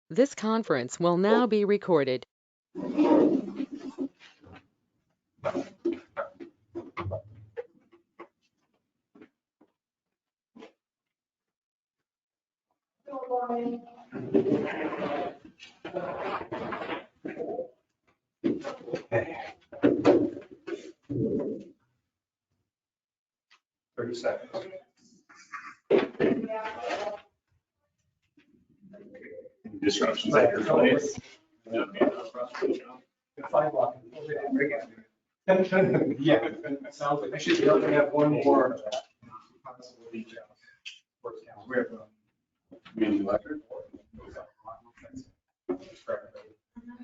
This conference will now be recorded. Okay. 30 seconds. Disruptions at your place. Sidewalk. Yeah, sounds like I should be able to have one more of that. Meaning electric.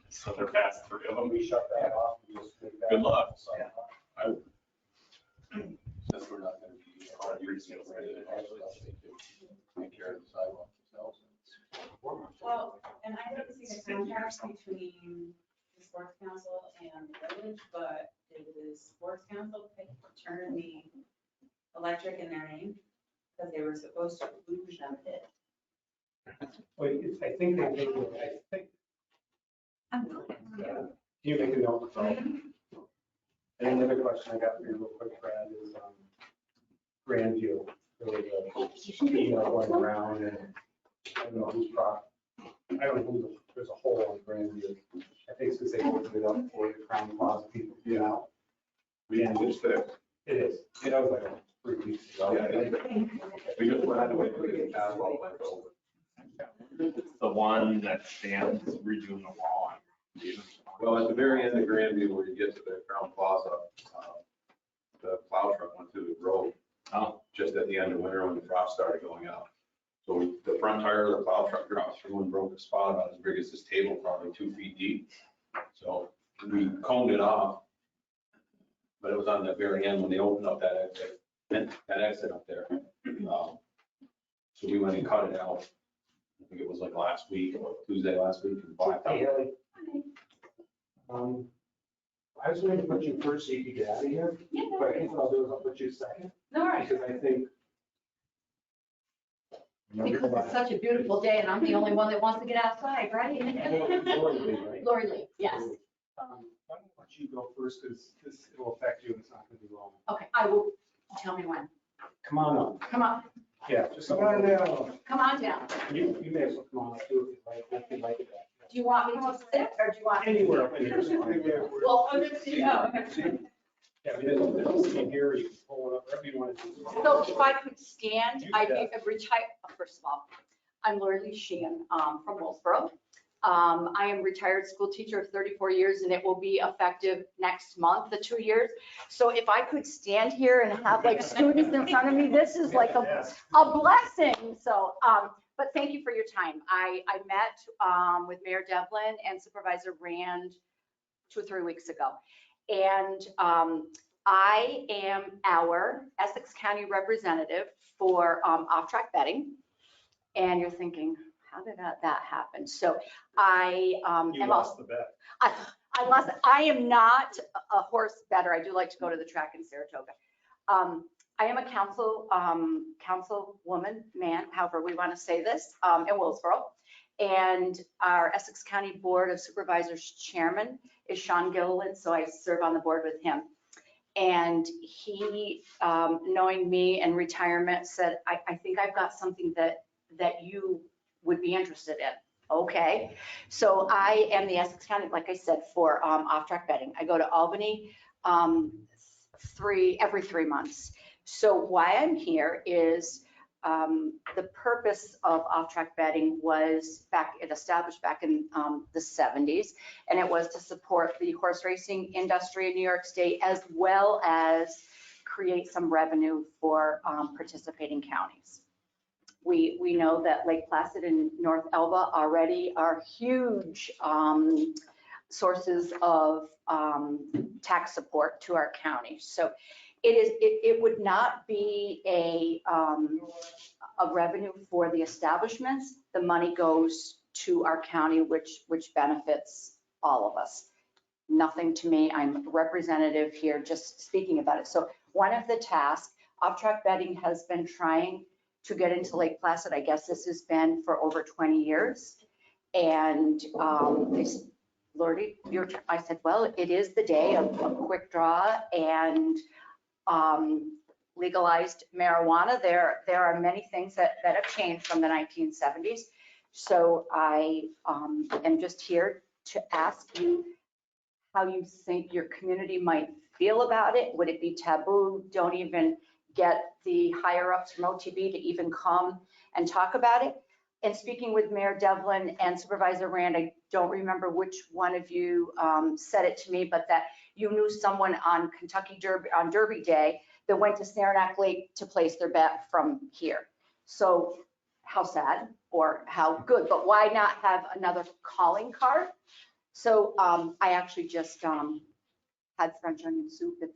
So they're fast, three of them. We shut that off. we just take that Good luck. off. Since we're not gonna be on resale, take care of the sidewalk themselves. Well, and I haven't seen the contracts between the sports council and the village, but did the sports council turn the electric in their name? Because they were supposed to lose them it. Wait, I think they take it, I think, can you make a note? And another question I got for you real quick, Brad, is Grandview. There was a email going around and I don't know who's I don't know who, there's a hole on Grandview. I think it's because they opened it up for the Crown Plaza people to get out. And it's fixed. It is. That was like 3 weeks ago. We just had to wait for the asphalt to over. It's the one that stands redoing the wall. Well, at the very end of Grandview, where you get to the Crown Plaza, the plow truck went through the road. Oh. Just at the end of winter when the frost started going out. So the front tire of the plow truck dropped through and broke a spot about as big as this table, probably 2 feet deep. So we coned it off. But it was on the very end when they opened up that exit up there. So we went and cut it out. I think it was like last week, Tuesday last week. And blacked out. Hey, Haley. I was going to put you first so you could get out of here, Yeah, but I think what I'll do is I'll put you second, no worries. because I think. Because it's such a beautiful day and I'm the only one that wants to get outside, right? Lori Lee, yes. Why don't I let you go first, because this will affect you, and it's not going to be long. Okay, I will, tell me when. Come on up. Come on, Yeah, just come on down. come on down. You may as well come on up too, if you like it. Do you want me to sit or do you want? Anywhere up in here. Well, Oh, good to see you. Oh, okay. Yeah, we didn't see here, you can pull it up, whatever you want to do. So if I could stand, You I'd bet. be retired, first of all, I'm Lori Lee Sheehan from Wolfboro. I am retired school teacher of 34 years and it will be effective next month, the 2 years. So if I could stand here and have like students in front of me, this is like a blessing. So, but thank you for your time. I met with Mayor Devlin and Supervisor Rand 2 or 3 weeks ago. And I am our Essex County representative for off-track betting. And you're thinking, how did that happen? So I You lost the bet. I lost. I am not a horse bettor. I do like to go to the track in Saratoga. I am a councilwoman, man, however we want to say this, in Willsboro. And our Essex County Board of Supervisors chairman is Sean Gilliland, so I serve on the board with him. And he, knowing me and retirement, said, I think I've got something that you would be interested in. Okay, so I am the Essex County, like I said, for off-track betting. I go to Albany every 3 months. So why I'm here is the purpose of off-track betting was established back in the 70s, and it was to support the horse racing industry in New York State, as well as create some revenue for participating counties. We know that Lake Placid and North Elba already are huge sources of tax support to our county. So it would not be a revenue for the establishments. The money goes to our county, which benefits all of us. Nothing to me. I'm representative here, just speaking about it. So one of the tasks, off-track betting has been trying to get into Lake Placid. I guess this has been for over 20 years. And they said, Lordy, I said, well, it is the day of a quick draw and legalized marijuana. There are many things that have changed from the 1970s. So I am just here to ask you how you think your community might feel about it. Would it be taboo? Don't even get the higher ups from OTB to even come and talk about it. And speaking with Mayor Devlin and Supervisor Rand, I don't remember which one of you said it to me, but that you knew someone on Derby Day that went to Saranac Lake to place their bet from here. So how sad or how good, but why not have another calling card? So I actually just had French onion soup at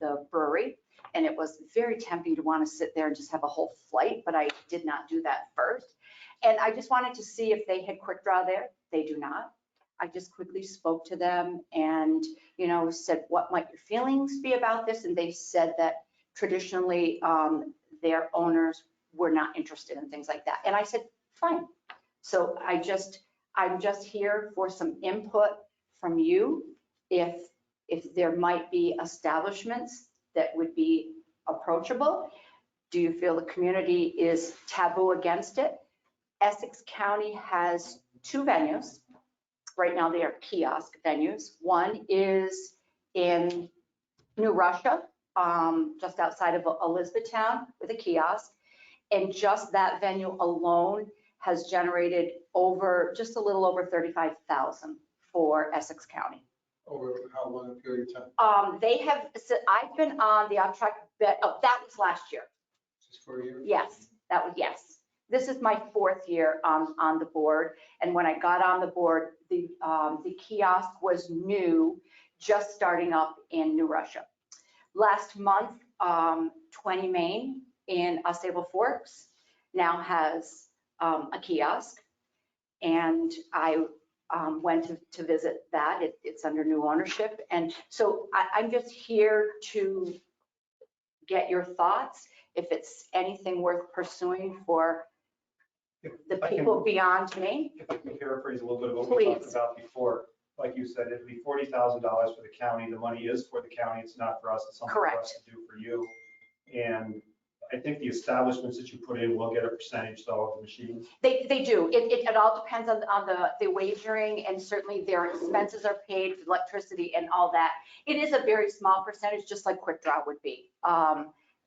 the brewery, and it was very tempting to want to sit there and just have a whole flight, but I did not do that first. And I just wanted to see if they had quick draw there. They do not. I just quickly spoke to them and, you know, said, what might your feelings be about this? And they said that traditionally their owners were not interested in things like that. And I said, fine. So I'm just here for some input from you. If there might be establishments that would be approachable. Do you feel the community is taboo against it? Essex County has 2 venues. Right now they are kiosk venues. One is in New Russia, just outside of Elizabethtown with a kiosk. And just that venue alone has generated just a little over 35,000 for Essex County. Over how long a period of time? I've been on the off-track bet, that was last year. Just for a year? Yes, yes. This is my 4th year on the board. And when I got on the board, the kiosk was new, just starting up in New Russia. Last month, 20 Main in Osceola Forks now has a kiosk. And I went to visit that. It's under new ownership. And so I'm just here to get your thoughts, if it's anything worth pursuing for the people beyond me. If I can paraphrase a little bit of what we talked about before, like you said, it'd be $40,000 for the county. The money is for the county. It's not for us. It's something for us to do for you. And I think the establishments that you put in will get a percentage though of the machines. They do. It all depends on the wagering, and certainly their expenses are paid for electricity and all that. It is a very small percentage, just like Quick Draw would be.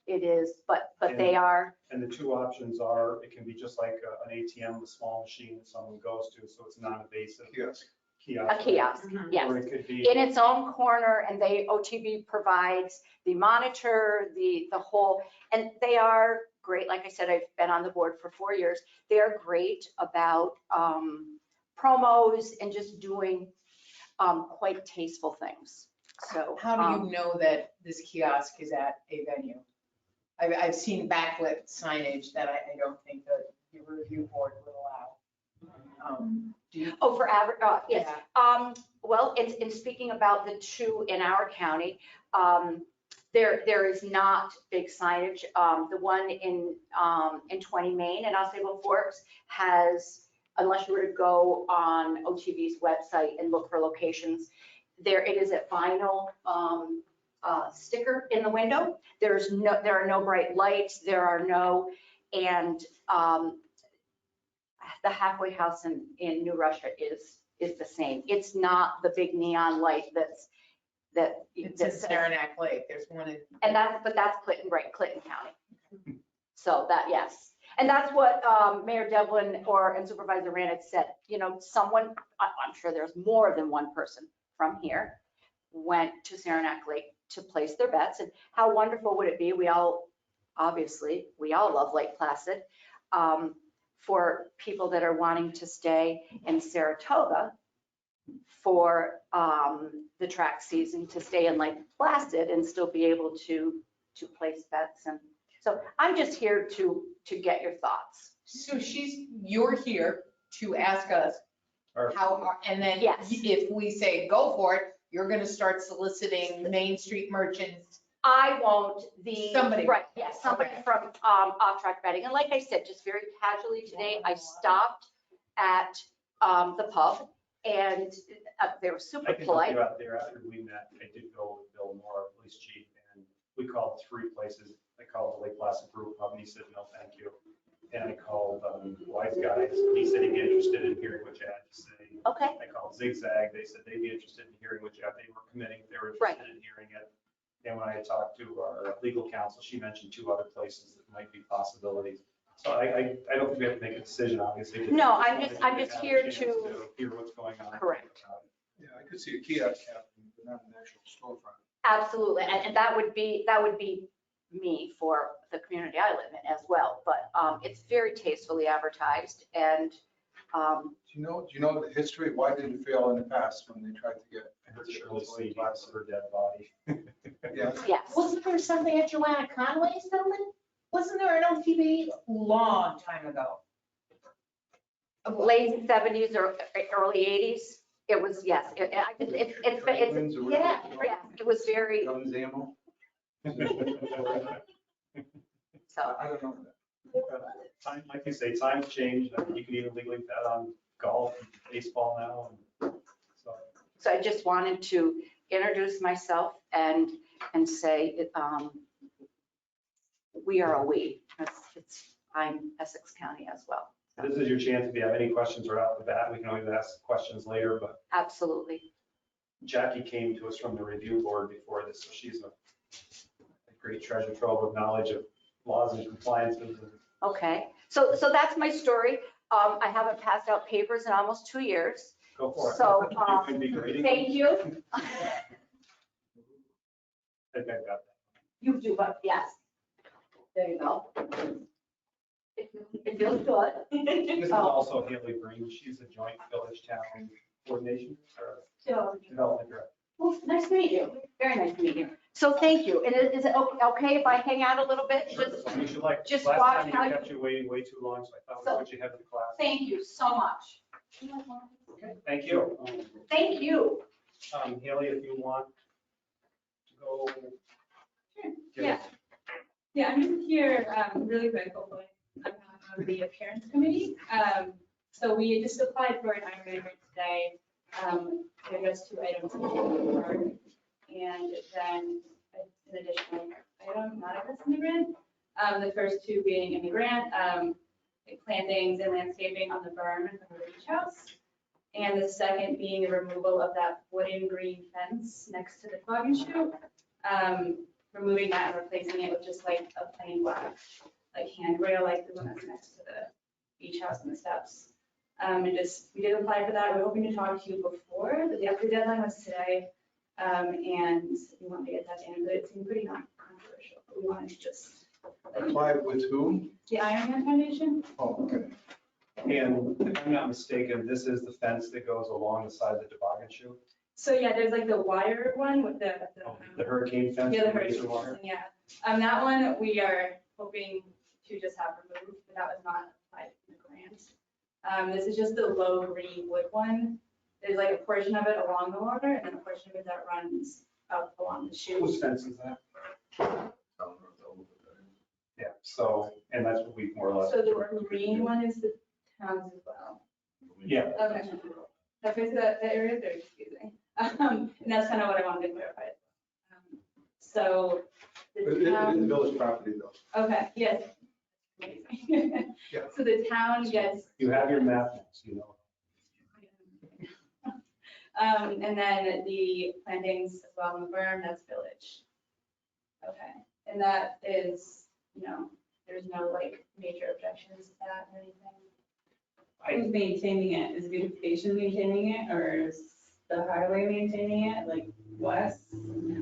It is, but they are. And the 2 options are, it can be just like an ATM, a small machine that someone goes to, so it's non-invasive. Yes. A kiosk, yes. Or it could be. In its own corner, and OTB provides the monitor, the whole, and they are great. Like I said, I've been on the board for 4 years. They are great about promos and just doing quite tasteful things. So how do you know that this kiosk is at a venue? I've seen backlit signage that I don't think that the review board would allow. for yes. Yeah. Well, in speaking about the 2 in our county, there is not big signage. The one in 20 Main and Osceola Forks has, unless you were to go on OTB's website and look for locations, it is a vinyl sticker in the window. There are no bright lights. And the halfway house in New Russia is the same. It's not the big neon light It's in Saranac Lake. There's one in. And that's Clinton County. So yes. And that's what Mayor Devlin and Supervisor Rand had said. You know, I'm sure there's more than one person from here went to Saranac Lake to place their bets. And how wonderful would it be? We all love Lake Placid. For people that are wanting to stay in Saratoga for the track season, to stay in Lake Placid and still be able to place bets. And so I'm just here to get your thoughts. So you're here to ask us and then Yes. if we say go for it, you're going to start soliciting Main Street merchants. I won't. Somebody. Right, yes, somebody Okay. from off-track betting. And like I said, just very casually today, I stopped at the pub, and they were I super can help polite. you out there. After we met, I did go with Bill Moore, police chief, and we called 3 places. I called the Lake Placid Brew Pub, and he said, no, thank you. And I called Wise Guys, and he said he'd be interested in hearing what you had to say. Okay, I called Zigzag, they said they'd be interested in hearing what you have. They were committing, they were Right. interested in hearing it. And when I talked to our legal counsel, she mentioned 2 other places that might be possibilities. So I don't think we have to make a decision, obviously. No, I'm Just just have a here chance to- Hear what's going on. Correct. Yeah, I could see a kiosk happening, but not an actual storefront. absolutely, and that would be me for the community I live in as well, but it's very tastefully advertised, and Do you know the history? Why did it fail in the past when they tried to get? I heard Shirley Lee lost her dead body. Yeah, yes. Wasn't there something at Joanna Conway's building? Wasn't there an OTB long time ago? Late 70s or early 80s, it was, yes, Franklin's or yeah, whatever. yeah, it was very, Guns ammo. so, I don't know. Time, like you say, times change. I mean, you can even legally bet on golf, and baseball now. And so I just wanted to introduce myself and say, we are a we. I'm Essex County as well. So, this is your chance. If you have any questions right off the bat, we can always ask questions later. But absolutely. Jackie came to us from the review board before this, so she's a great treasure trove of knowledge of laws and compliances. Okay, so that's my story. I haven't passed out papers in almost 2 years. Go for it. So, You can be grading. Thank you. I think I've got that. You do, but yes. There you go. It feels good. This is also Haley Green. She's a joint village town coordination or development director. Well, nice to meet you. Very nice to meet you. So thank you. And is it okay if I hang out a little bit? Just, You should like, just last watch time how you you- kept you waiting way too long, so I thought So- we'd put you ahead of the class. thank you so much. Okay, thank you. Thank you. Haley, if you want to go. Yeah. Yeah, I'm just here really quick, hopefully. I'm on the appearance committee. So we just applied for an iron grant today. There was 2 items. And then an additional item, not addressed in the grant. The first 2 being in the grant, like plantings and landscaping on the berm in front of the beach house. And the second being the removal of that wooden green fence next to the clog and shoe. Removing that and replacing it with just like a plain black, like handrail, like the one that's next to the beach house and the steps. And just, we did apply for that. We're hoping to talk to you before, but the deadline was today. And we wanted to get that in, but it seemed pretty non-controversial. We wanted to just. Apply with who? The Ironman Foundation? Oh, okay. And if I'm not mistaken, this is the fence that goes along the side of the toboggan shoe, So yeah, there's like the wire one with the. the hurricane fence. Yeah, the with hurricane razor wire. season, yeah. That one, we are hoping to just have removed, but that was not applied in the grant. This is just the low green wood one. There's like a portion of it along the water and then a portion of it that runs up along the shoe. Whose fence is that? Yeah, so, and that's what we more or less. So the green one is the town's as well. Yeah. Okay. Okay, so that area is very confusing. And that's kind of what I wanted to clarify. So But the it is town. village property though. Okay, yes. Amazing. Yeah. So the town gets, You have your map, next, you know. and then the plantings as well in the berm, that's village. Okay, and that is, there's no like major objections to that or anything. Who's maintaining it? Is beautification maintaining it or is the highway maintaining it? Like Wes?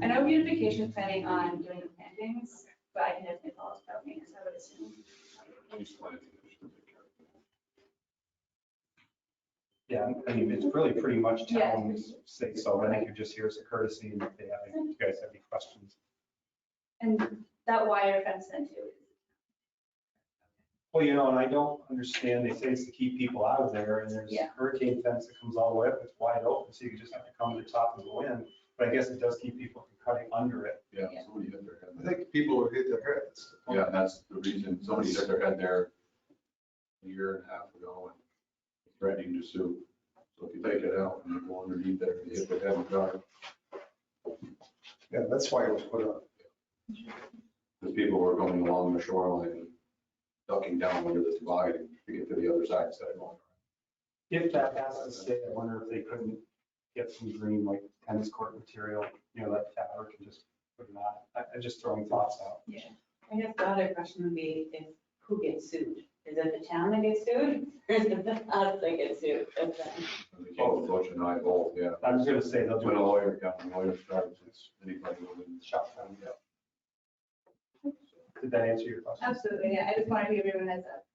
I know beautification is planning on doing the plantings, but I can definitely follow up about maintenance, I would assume. Yeah, I mean, it's really pretty much Yeah. town's say so. I think you're just here as a courtesy and if you guys have any questions. And that wire fence then too. Well, and I don't understand, they say it's to keep people out of there, and there's a Yeah. hurricane fence that comes all the way up, it's wide open, so you can just have to come to the top and go in. But I guess it does keep people from cutting under it. Yeah, somebody hit their I head. think people would hit their heads. Yeah, that's the reason. Somebody hit their head there a year and a half ago and threatening to sue. So if you take it out and you go underneath there, you hit the head of the guard. Yeah, that's why it was put up. Because people were going along the shoreline and ducking down under the toboggan to get to the other side instead of going. If that has to stay, I wonder if they couldn't get some green, like tennis court material, that fabric and just put it on. I'm just throwing thoughts out. Yeah. I guess the other question would be is who gets sued? Is it the town that gets sued? Or is it us that gets sued? It's them. They can't push and I both, yeah. I was gonna say they'll When a do lawyer comes, a lawyer starts, it's anybody within. a shop down. Did that answer your question? Absolutely, yeah. I just wanted to give everyone a heads up.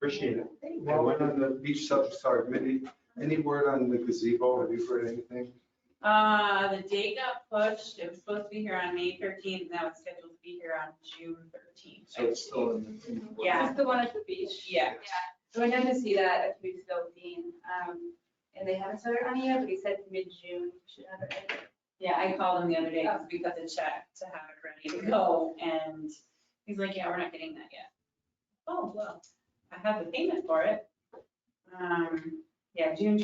Appreciate it. Well, on the beach subject, sorry, Mindy, any word on the gazebo? Have you heard anything? The date got pushed. It was supposed to be here on May 13th. Now it's scheduled to be here on June 13th. So it's still in the. Yeah. It's the one at the beach. Yeah. So I went to see that a few weeks ago with Dean, and they haven't started on it yet, but he said mid-June, we should have it ready. Yeah, I called him the other day because it checked to have it ready to go, and he's like, yeah, we're not getting that yet. Oh, well, I have the payment for it. Yeah, June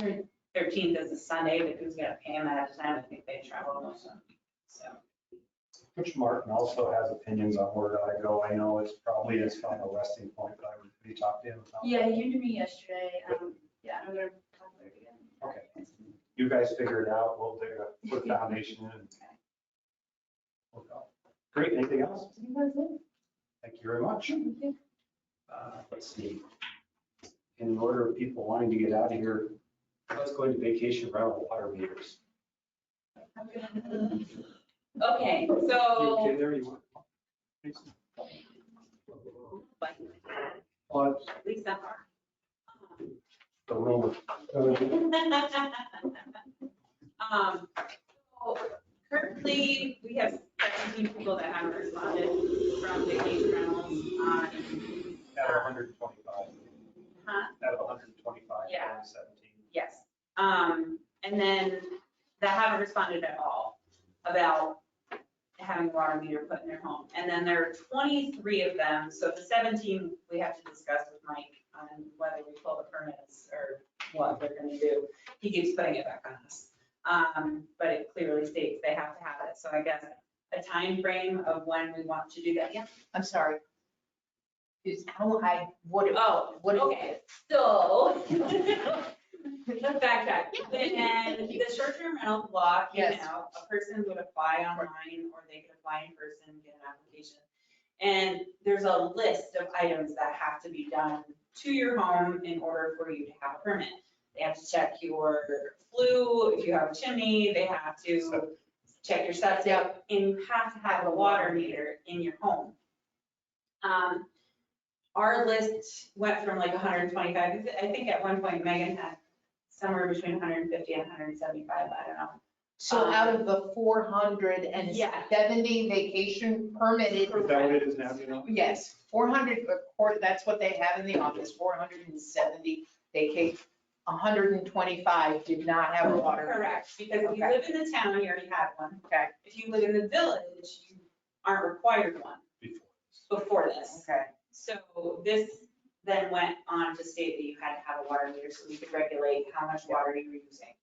13th is a Sunday, but who's gonna pay him ahead of time? I think they travel most of them, so. Coach Martin also has opinions on where I go. I know it's probably his final resting point, but I would be talking to him about. Yeah, he came to me yesterday. Yeah, I'm gonna talk about it again. Okay. You guys figure it out. We'll do a put foundation in. And we'll go. Great. Anything else? I think that's it. Thank you very much. Thank you. Let's see. In order of people wanting to get out of here, let's go into vacation rental water meters. Okay, You so. okay there? You want? Please. Lisa. The room. So currently, we have 17 people that haven't responded from vacation rentals on, Out of 125. huh? Out of 125. Yeah. only 17. Yes. And then that haven't responded at all about having a water meter put in their home. And then there are 23 of them, so the 17 we have to discuss with Mike on whether we pull the permits or what they're gonna do. He keeps putting it back on us. But it clearly states they have to have it, so I guess a time frame of when we want to do that, yeah? I'm sorry. What Okay, so, let's backtrack. When the short-term rental law came Yes. out, a person would apply online or they could apply in person, get an application. And there's a list of items that have to be done to your home in order for you to have a permit. They have to check your flue, if you have a chimney, they have to check your septic, and you have to have a water meter in your home. Our list went from like 125, I think at one point Megan had somewhere between 150 and 175, I don't know. So out of the 470 vacation permitted. Is that what it is now, you know? Yes, 400, of course, that's what they have in the office, 470 vacation. 125 did not have a water. Correct, because if you Okay. live in the town, you already have one. Okay. If you live in the village, you aren't required one before this. Okay. So this then went on to state that you had to have a water meter so we could regulate how much water you were using.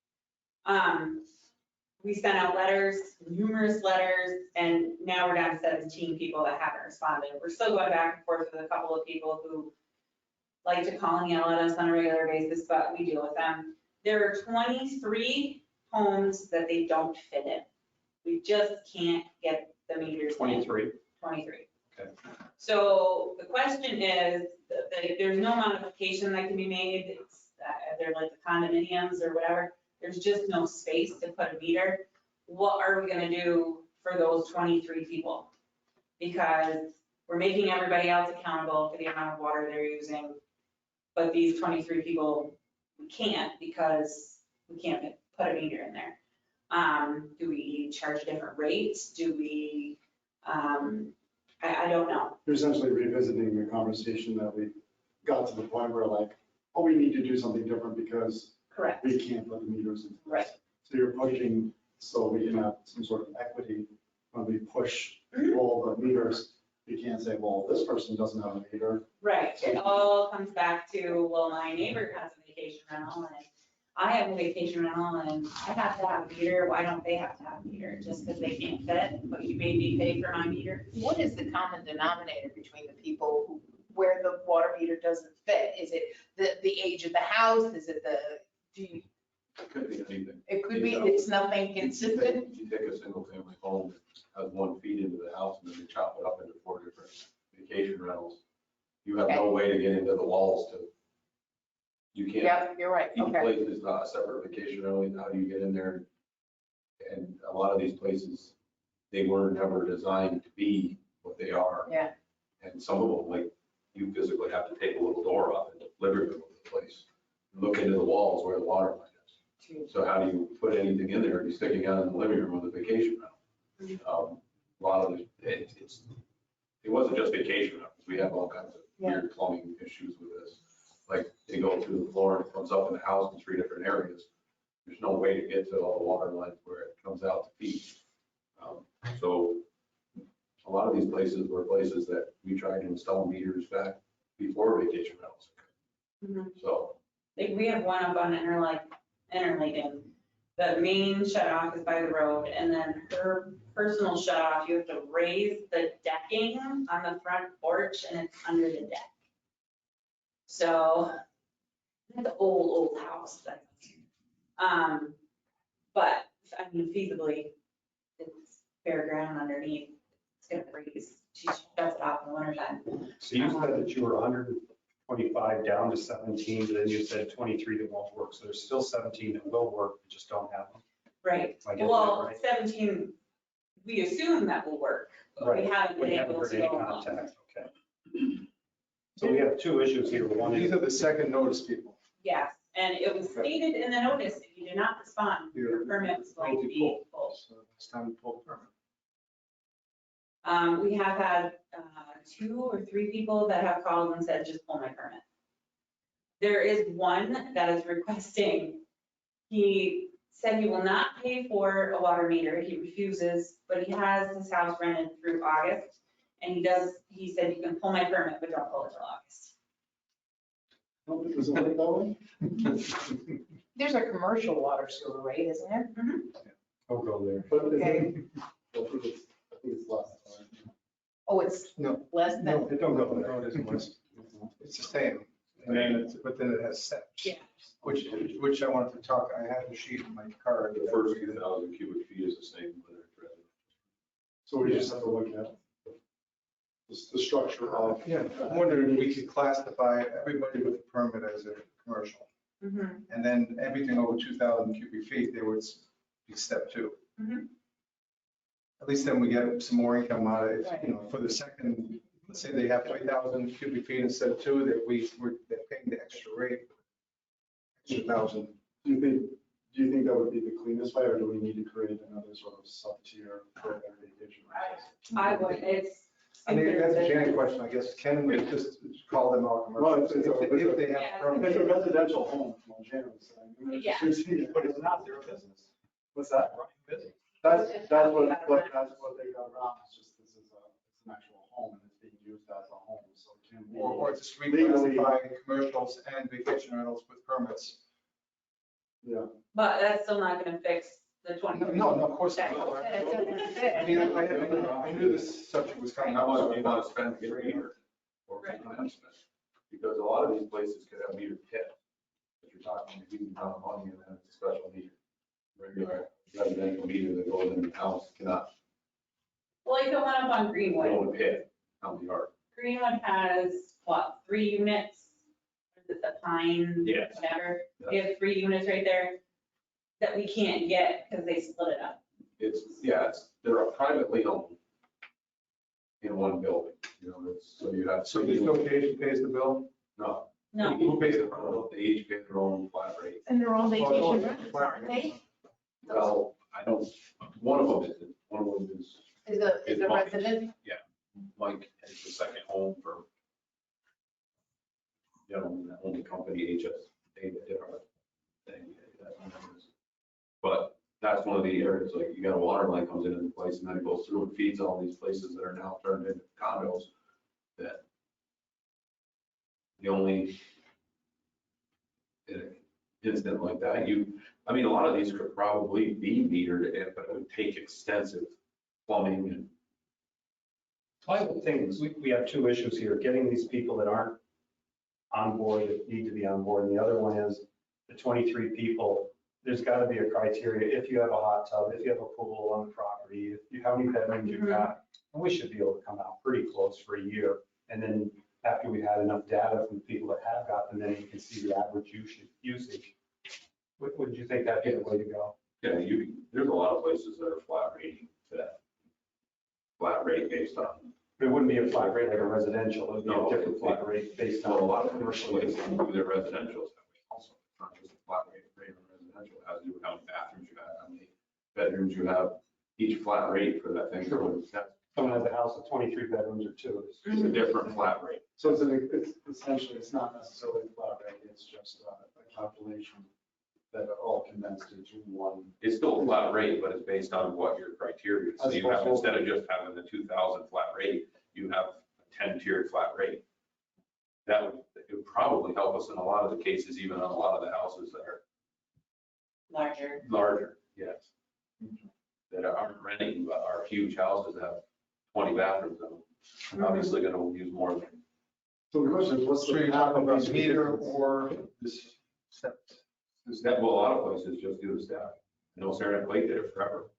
We sent out letters, numerous letters, and now we're down to 17 people that haven't responded. We're still going back and forth with a couple of people who like to call and yell at us on a regular basis, but we deal with them. There are 23 homes that they don't fit in. We just can't get the meters in. 23. 23. Okay. So the question is, there's no modification that can be made. They're like the condominiums or whatever. There's just no space to put a meter. What are we gonna do for those 23 people? Because we're making everybody else accountable for the amount of water they're using. But these 23 people, we can't because we can't put a meter in there. Do we charge a different rate? Do we, I don't know. You're essentially revisiting the conversation that we got to the point where like, oh, we need to do something different because Correct. we can't put the meters in. Right. So you're pushing, so we can have some sort of equity when we push all the meters. You can't say, well, this person doesn't have a meter. Right. It all comes back to, well, my neighbor has a vacation rental I have a vacation rental and I have to have a meter, why don't they have to have a meter? Just because they can't fit, but you made me pay for my meter? What is the common denominator between the people who, where the water meter doesn't fit? Is it the age of the house? Is it It could be anything. it could be, it's nothing consistent? You take a single family home that has 1 feet into the house and then they chop it up into 4 different vacation rentals. You have no way to get into the walls to, you can't. Yep, you're right, Each okay. place is not a separate vacation rental, and how do you get in there? And a lot of these places, they were never designed to be what they are. Yeah. And some of them, like, you physically have to take a little door off in the living room of the place, and look into the walls where the water line is. So how do you put anything in there? You're sticking out in the living room with a vacation rental. A lot of it wasn't just vacation rentals. We have all kinds of weird plumbing issues with this. Like, they go through the floor and it comes up in the house in 3 different areas. There's no way to get to all the water lines where it comes out to feed. So a lot of these places were places that we tried to install meters back before vacation rentals. So, Like, we have one up on Interlaken. The main shut off is by the road, and then her personal shut off, you have to raise the decking on the front porch, and it's under the deck. So, it's an old house. But, I mean, feasibly, it's bare ground underneath. It's gonna freeze. She shuts it off in the wintertime. So you said that you were 125 down to 17, but then you said 23 that won't work. So there's still 17 that will work, we just don't have them. Right. Am I getting that Well, right? 17, we assume that will work, but we Right. haven't been We haven't able heard to any go along. contact, okay. So we have 2 issues here. One These is, are the second notice people. Yes, and it was stated in the notice, if you do not respond, your permit was going to be pulled. So it's time to pull the permit. We have had 2 or 3 people that have called and said, just pull my permit. There is one that is requesting, he said he will not pay for a water meter, he refuses, but he has his house rented through August. And he said, you can pull my permit, but don't pull it till August. Does it work that way? There's a commercial water sewer rate, isn't there? I'll go there. But is Okay. it- I think it's less. Oh, it's No. less than, No, it don't go there. No, it isn't less. It's the same, and then but then it has steps. Yeah. Which I wanted to talk, I had the sheet in my car. the first 2,000 cubic feet is the same whether it's residential. So we just have to look at the structure of. Yeah, I'm wondering if we could classify everybody with a permit as a commercial. And then everything over 2,000 cubic feet, there would be step 2. Mhm. At least then we get some more income out of it, you know, for the second, let's say they have 3,000 cubic feet instead of 2, that they're paying the extra rate. Extra 1,000. Do you think that would be the cleanest way, or do we need to create another sort of sub-tier for every vacation? I would, it's. I mean, that's a Janet question, I guess. Can we just call them all Well, commercial? If they have Yeah. It's a permits. residential home, what Jan was saying. Yeah. But it's not their business. What's that? Busy. That's It's what how they got around. they got around, it's just this is it's an actual home and it's being used as a home, so it can be. Or just Legally. reclassify commercials and vacation rentals with permits. Yeah. But that's still not gonna fix the 20. No, of course not. that doesn't fit. I mean, I knew this subject was coming How up. much do you want to spend to get a meter? Or Right. how much spend? Because a lot of these places could have meter pit. If you're talking a huge amount of money and then it's a special meter. Regular residential meter that goes in the house cannot Well, you don't want up on Greenwood. go in pit on the yard. Greenwood has, what, 3 units? Is it the Pine? Yes. Whatever. We have 3 units right there that we can't get because they split it up. They're privately owned in one building, you know, so you have. So the association pays the bill? No. No, Who pays the They each pay their own flat rate. And they're all vacation Oh, rentals, aren't they? Well, I don't, one of them isn't, one of them is Is a resident? Mike has the second home for gentleman that owned the company, HS, they did our thing. But that's one of the areas, like you got a water line comes into the place and then it goes through and feeds all these places that are now turned into condos that the only, incident like that, I mean, a lot of these could probably be metered, but it would take extensive plumbing and. I would think we have two issues here, getting these people that aren't on board, that need to be on board, and the other one is the 23 people. There's got to be a criteria, if you have a hot tub, if you have a pool on the property, if you, how many bedrooms you've got. And we should be able to come out pretty close for a year. And then after we had enough data from the people that have got them, then you can see the average usage. Would you think that'd be the way to go? Yeah, there's a lot of places that are flat rating today. Flat rate based on, It wouldn't be a flat rate like a residential, it would be No, a different flat rate based on. so a lot of commercial places do their residentials that way also. It's not just a flat rate on residential, it has to do with how many bathrooms you have, how many bedrooms you have, each flat rate for that thing. So that's Someone has a house with 23 bedrooms or two. a different flat rate. So it's essentially, it's not necessarily a flat rate, it's just a calculation that are all condensed into one. It's still a flat rate, but it's based on what your criteria is. So you have, instead of just having the 2,000 flat rate, you have a 10-tiered flat rate. It would probably help us in a lot of the cases, even on a lot of the houses that are larger, yes. That aren't renting, but are huge houses that have 20 bathrooms in them. Obviously gonna use more than. So the question is, what's So the you're path talking of about these meter vehicles? or this step? Well, a lot of places just do the staff. I know Saranac Lake did it forever.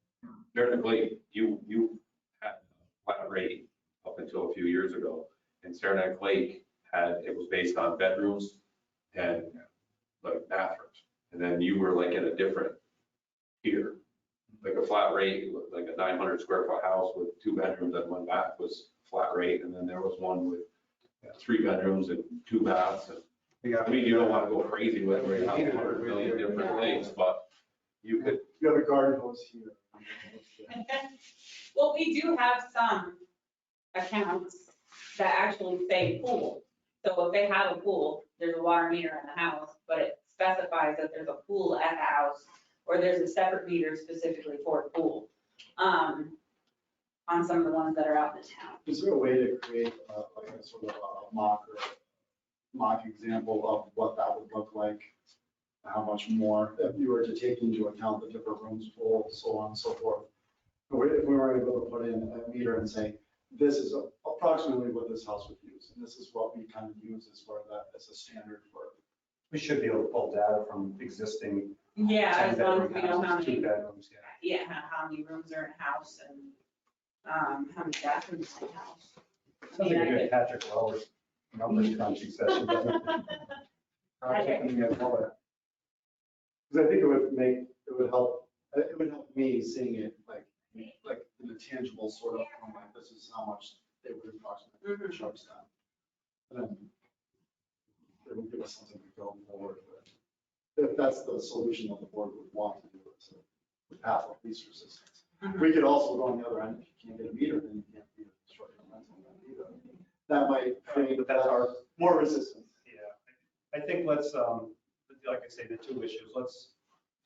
Saranac Lake, you had a flat rate up until a few years ago. And Saranac Lake it was based on bedrooms and like bathrooms. And then you were like in a different tier. Like a flat rate, like a 900 square foot house with 2 bedrooms and 1 bath was flat rate. And then there was one with 3 bedrooms and 2 baths. And I mean, you don't want to go crazy with it, where you have 100 million different things, but you could. You have a garden hose here. Well, we do have some accounts that actually say pool. So if they have a pool, there's a water meter in the house, but it specifies that there's a pool at the house, or there's a separate meter specifically for a pool, on some of the ones that are out in the town. Is there a way to create like a sort of a mock example of what that would look like? How much more, if you were to take into account the different rooms, pool, so on and so forth? If we were able to put in a meter and say, this is approximately what this house would use, and this is what we kind of use as for that, as a standard for. We should be able to pull data from existing. Yeah, as long as we know how 10 bedroom houses, 2 many, bedrooms, yeah. yeah, how many rooms are in a house and, how many bathrooms in a house. Sounds like a good Patrick Wells numbers crunching session, doesn't it? Because I think it would help me seeing it like in a tangible sort of, form, like this is how much they would approximately charge them. And then it would give us something to go forward with. If that's the solution that the board would want to do, it's a path of least resistance. We could also go on the other end, if you can't get a meter, then you can't be a short-term rental either. That might create more resistance. Yeah, I think let's, like I say, the two issues, let's,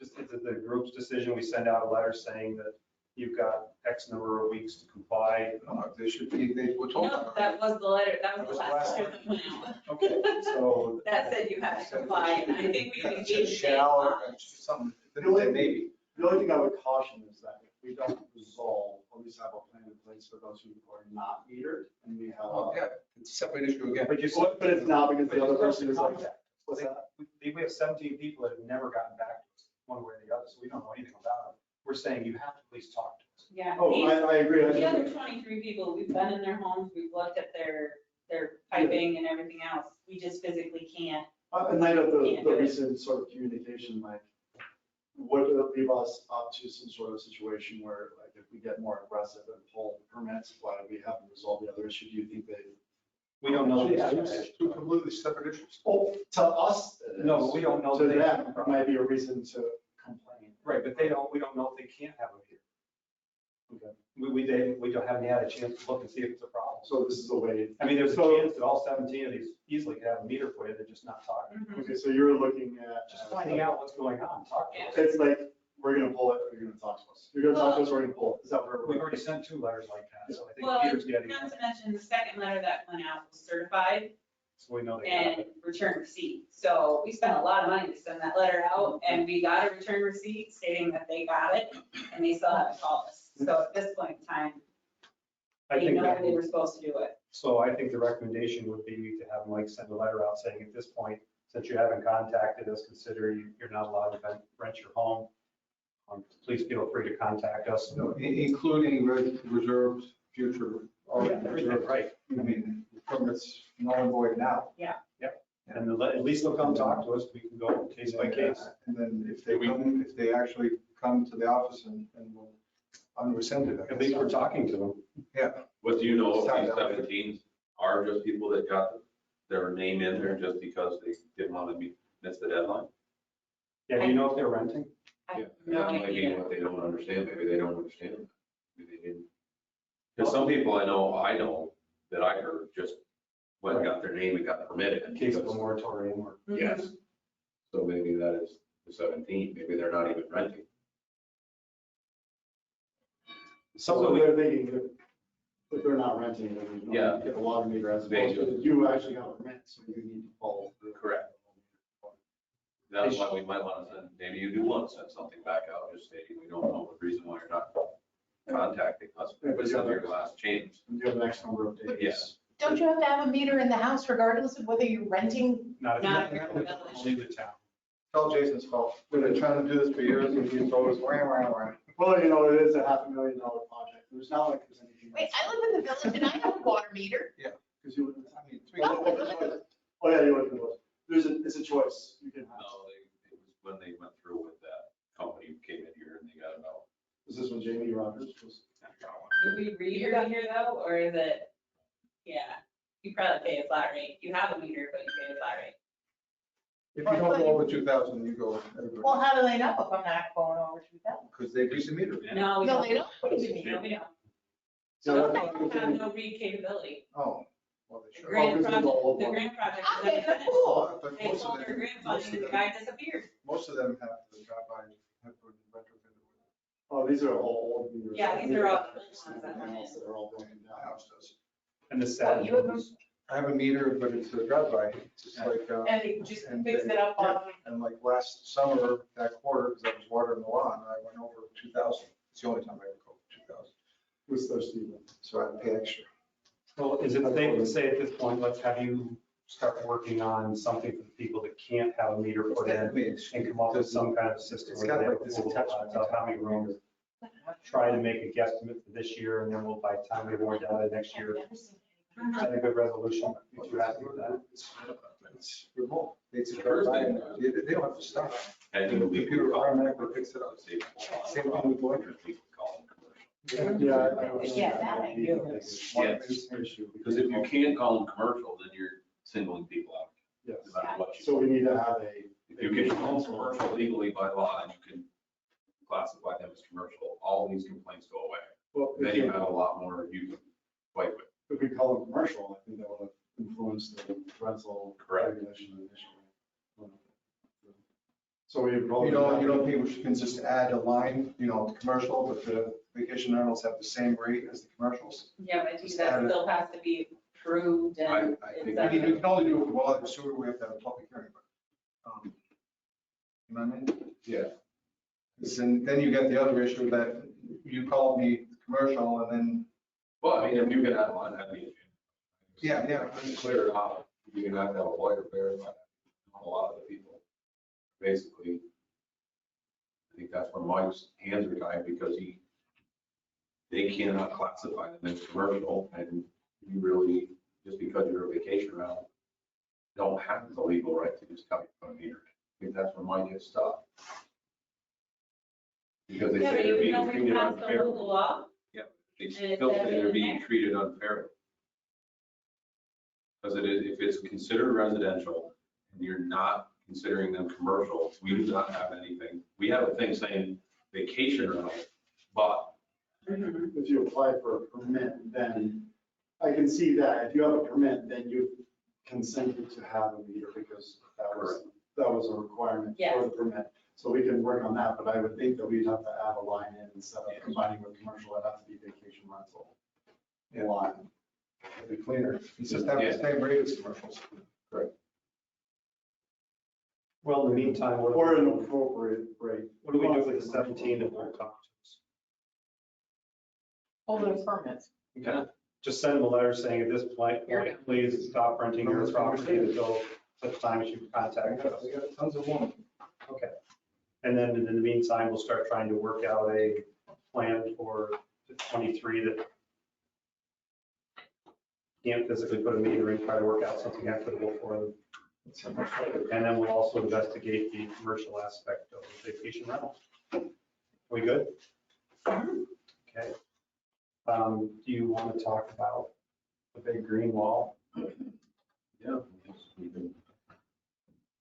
just, it's the group's decision, we send out a letter saying that you've got X number of weeks to comply. They should be, they were told. No, that was the letter, that was the last letter that went out. Okay, so. That said you have to comply, and I think we can It change says it. shall or something, it didn't say maybe. The only thing I would caution is that if we don't resolve, at least have a plan in place for those who are not metered, and we have. Oh, yeah, it's a separate issue again. But you But it's not because the other person is like, what's that? We have 17 people that have never gotten back to us, one way or the other, so we don't know anything about it. We're saying you have to at least talk to us. Yeah. Oh, I agree. The other 23 people, we've been in their homes, we've looked at their piping and everything else. We just physically can't. In light of the recent sort of communication, like, would it leave us up to some sort of situation where, like, if we get more aggressive and pull permits, why we haven't resolved the other issue? Do you think they? We don't know. Yeah, it's two completely separate issues. Oh, to us. it No, is. but we don't know To that they have a them, it problem. might be a reason to complain. Right, but we don't know if they can't have a meter. Okay. We haven't had a chance to look and see if it's a problem. So this is a way. I mean, there's a So- chance that all 17 of these easily could have a meter for you, they're just not talking. Okay, so you're looking at. Just finding out what's going on, talk to us. It's like, we're gonna pull it, or you're gonna talk to us. You're gonna talk to us, we're gonna pull it. Is that what We've we're? already sent 2 letters like that, so I think Well, Peter's getting. not to mention, the second letter that went out was certified, So we know they got and it. return receipt. So we spent a lot of money to send that letter out, and we got a return receipt stating that they got it, and they still haven't called us. So at this point in time, I they think know that, they were supposed to do it. so I think the recommendation would be to have Mike send a letter out saying, at this point, since you haven't contacted us, consider you're not allowed to rent your home. Please feel free to contact us. Including reserved future, or reserved, Right. I mean, permits null and void now. And at least they'll come talk to us. We can go case by case. And then if they actually come to the office and we'll unrescind it. I At least guess. we're talking to them. Yeah. What do you know if these 17s are just people that got their name in there just because they didn't want to miss the deadline? Yeah, do you know if they're renting? I Yeah, have no that might be idea. what they don't understand. Maybe they don't understand. Maybe they didn't. Because some people I know that I heard just went and got their name and got permitted. In case of a moratorium or. Yes. So maybe that is the 17. Maybe they're not even renting. So they're thinking if they're not renting, then you Yeah. don't get a water meter as They opposed to you actually got a rent, so you need to follow through. Correct. That's why we might want to send, maybe you do want to send something back out, just stating we don't know the reason why you're not contacting us. Because of your last change. You have an X number of days. Yes. Don't you have to have a meter in the house regardless of whether you're renting? Not if Not you're if you're in the village. only the town. It's all Jason's fault. We've been trying to do this for years and he's always, wah, wah, wah. Well, you know, it is a $500,000 project. There's not like there's anything. Wait, I live in the village and I have a water meter. Because you would, I mean, oh yeah, you would. It's a choice. You can have. No, it was when they went through with that company who came in here and they got about. Is this when Jamie Rogers was? Do we read your meter though, or is it, yeah, you probably pay a flat rate. You have a meter, but you pay a flat rate. If you don't go over 2,000, you go, Well, how do they know if I'm not going over 2,000? because they read the meter. No, we No, don't. they don't read the meter. No, we don't. So Some that's of them what have I'm no read capability. Oh, well, they The should. grant this is project, all the one. grant project. is Okay, never that's finished. cool. But They most of sold their them, grant funding and the guy disappeared. most of them have to drive by, have to retrofit it. Oh, these are all old meters. Yeah, these are all old ones that went in. That are all broken My down. house does. And the sad you have news, I have a meter, but it's a drive-by. It's just like, And they just And fix they- it up on, and like last summer, that quarter, because I was watering the lawn, I went over 2,000. It's the only time I ever go over 2,000. Who's thirsty? So I had to pay extra. well, is it safe to say at this point, let's have you start working on something for the people that can't have a meter put in and come up with some kind of system It's where got they like have this a pool attachment. of how many rooms. Try to make a guesstimate for this year, and then we'll, by the time we have more data next year, set a good resolution. If you're happy with that. It's remote. It's a drive-by. They don't have to stop. And The computer automatically picks it up. Same thing with electric. Yeah. I was- Yeah, that I do. Yes, because if you can't call them commercial, then you're singling people out. Yes. No matter what you. So we need to have a. If you can call them commercial legally by law, and you can classify them as commercial, all these complaints go away. Well, Then you have a lot more you can fight with. if we call them commercial, I think that would have influenced the rental Correct. regulation initially. So we probably. You don't think we can just add a line, commercial, but the vacation rentals have the same rate as the commercials? Yeah, but I think Just that add it. still has to be approved and. I it's think I mean, a- we can only do it for water and sewer, we have to have a public hearing, but, you know what I mean? Yeah. Then you get the other issue that you called me commercial and then, Well, I mean, if you can add one, that'd be. Yeah. Clear it out. You can have to have a lawyer verify. A lot of the people, basically, I think that's where Mike's hands are tied because they cannot classify them as commercial and you really, just because you're a vacation rental, don't have the legal right to just tell you from here. I think that's where Mike gets stuck. Because they Yeah, say but they're you being know, we treated passed the unfairly. local law. They still say they're being treated unfairly. Because if it's considered residential and you're not considering them commercial, we do not have anything. We have a thing saying vacation rental, but If you apply for a permit, then I can see that if you have a permit, then you consented to have a meter because that was a requirement for the permit. So we can work on that, but I would think that we'd have to add a line in instead of combining with commercial, it'd have to be vacation rental line. It'll be cleaner. It's just have the same rate as commercials. Well, in the meantime, Or an appropriate rate. what do we do with the 17 that won't talk to us? Hold those permits. Okay, just send them a letter saying at this point, please stop renting your property until such time as you contact us. We got tons of women. Okay. And then in the meantime, we'll start trying to work out a plan for the 23 that can't physically put a meter in, try to work out something equitable for them. And then we'll also investigate the commercial aspect of vacation rental. We good? Okay. Do you want to talk about the big green wall? Yeah.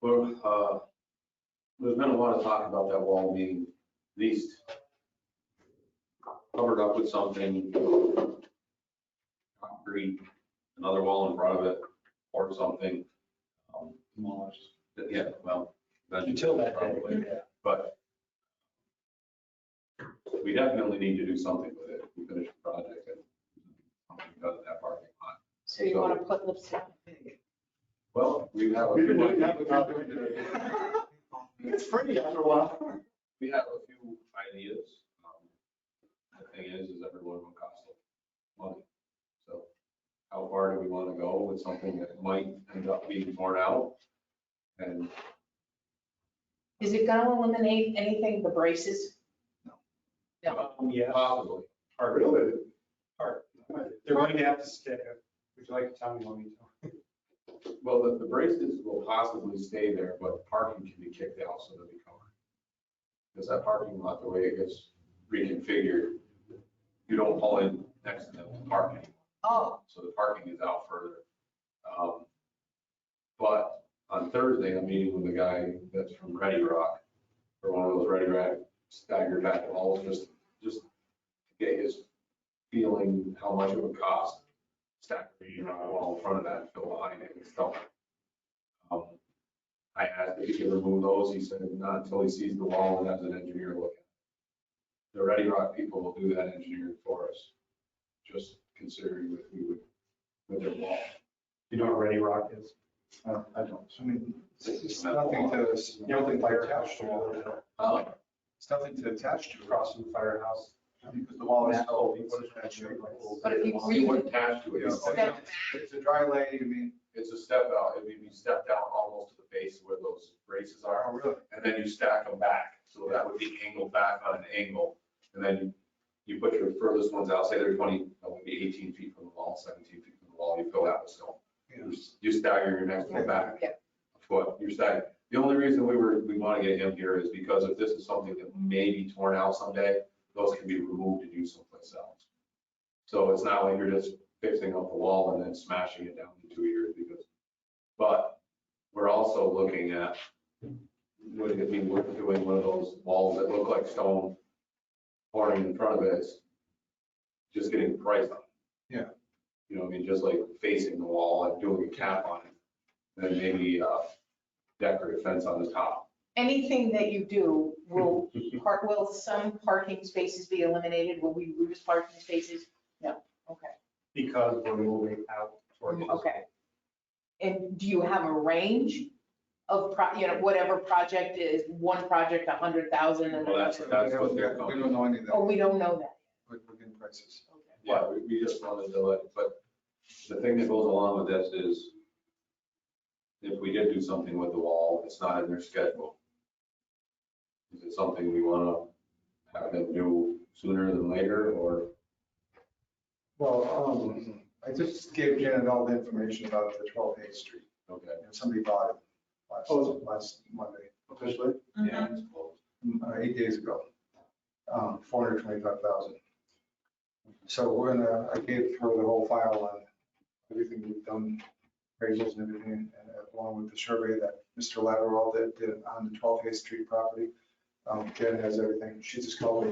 Well, there's been a lot of talk about that wall being leased, covered up with something, concrete, another wall in front of it, or something. Demolished. Yeah, well. Until that day, probably. yeah. But we definitely need to do something with it. We finished the project and something done at that parking lot. So you want to put lipstick on a pig. Well, we have a We've been few doing that ideas. without doing it. It's free after a while. We have a few ideas. The thing is everyone will cost money. So how far do we want to go with something that might end up being torn out? And Is it going to eliminate anything, the braces? Yeah, possibly, part of it. Part. They're going to have to stick it. Would you like to tell me when we do? well, the braces will possibly stay there, but parking can be kicked out so they'll be covered. Because that parking lot, the way it gets reconfigured, you don't pull in next to them to park anymore. Oh, So the parking is out further. But on Thursday, I'm meeting with a guy that's from Ready Rock, or one of those Ready Rock staggered back walls, just to get his feeling how much it would cost, stack the wall in front of that and fill behind it and stuff. I asked if he could remove those. He said not until he sees the wall and has an engineer look at it. The Ready Rock people will do that engineering for us, just considering that we would, with their wall. You know what Ready Rock is? I don't. I mean, it's nothing to attach to. It's nothing to attach to. Across from the firehouse. Because the wall is so, what is that shape? but if you You wouldn't attach to it. It's a dry lane, you mean? It's a step out. It would be stepped down almost to the base where those braces are. Oh, really? And then you stack them back. So that would be angled back on an angle. And then you put your furthest ones out, say they're 20, maybe 18 feet from the wall, 17 feet from the wall, you fill that with stone. You stagger your next one back Yeah. a foot. You're staggering. The only reason we want to get him here is because if this is something that may be torn out someday, those can be removed and used someplace else. So it's not like you're just fixing up the wall and then smashing it down in 2 years but we're also looking at, would it be worth doing one of those walls that look like stone, pouring in front of it, just getting the price on it. Yeah. You know, I mean, just like facing the wall and doing a cap on it, then maybe decorative fence on the top. anything that you do, will some parking spaces be eliminated? Will we lose parking spaces? No, okay. Because we're moving out towards. Okay. And do you have a range of, whatever project is, one project, 100,000 and Well, that's another? what they're We calling. don't know any of that. Oh, we don't know that. We're getting prices. Okay. Yeah, we just wanted to let, but the thing that goes along with this is if we did do something with the wall, it's not in their schedule. Is it something we want to have them do sooner than later, or? Well, I just gave Janet all the information about the 12 Hayes Street. Okay. And somebody bought it last Monday, Officially? Yeah, it's closed. 8 days ago, 425,000. So I gave her the whole file on everything we've done, appraisals and everything, and along with the survey that Mr. Latterall did on the 12 Hayes Street property. Janet has everything. She just called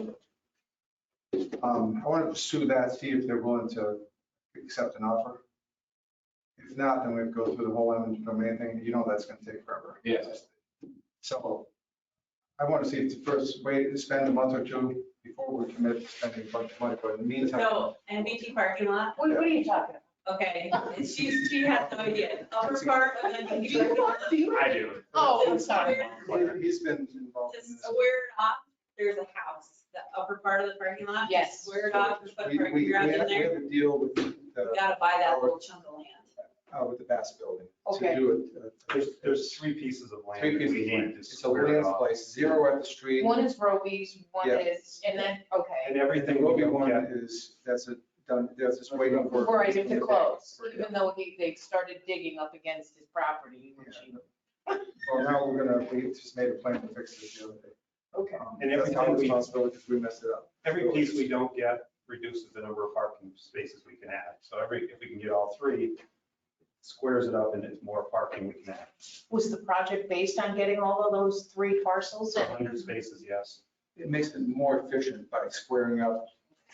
me. I want to pursue that, see if they're willing to accept an offer. If not, then we go through the whole eminent domain thing. You know that's going to take forever. Yes. So I want to see if the first way to spend a month or two before we commit to spending a bunch of money, but in the meantime. So NBT parking lot, What are you talking about? Okay, and she has no idea. Upper part of the. Do you want to? I do. Oh, I'm sorry. He's been involved To in this. square it off, there's a house, the upper part of the parking lot. Yes. Square it off, just put a We parking garage in have there. a deal with You the, gotta buy that little chunk of land. with the Bass Building Okay. to do it. There's three pieces of land. Three that pieces we of need land. to It's a square it Williams off. place, 0 at the street. One is Roby's, one Yeah. is, and then, okay. And everything What we we don't want get, is, that's just waiting for. Right, to close, even though they started digging up against his property, which he. Well, now we just made a plan to fix it the other day. Okay. And That's our everything we- responsibility because we messed it up. every piece we don't get reduces the number of parking spaces we can add. So if we can get all three, squares it up and it's more parking we can add. Was the project based on getting all of those 3 parcels? 100 spaces, yes. It makes it more efficient by squaring up.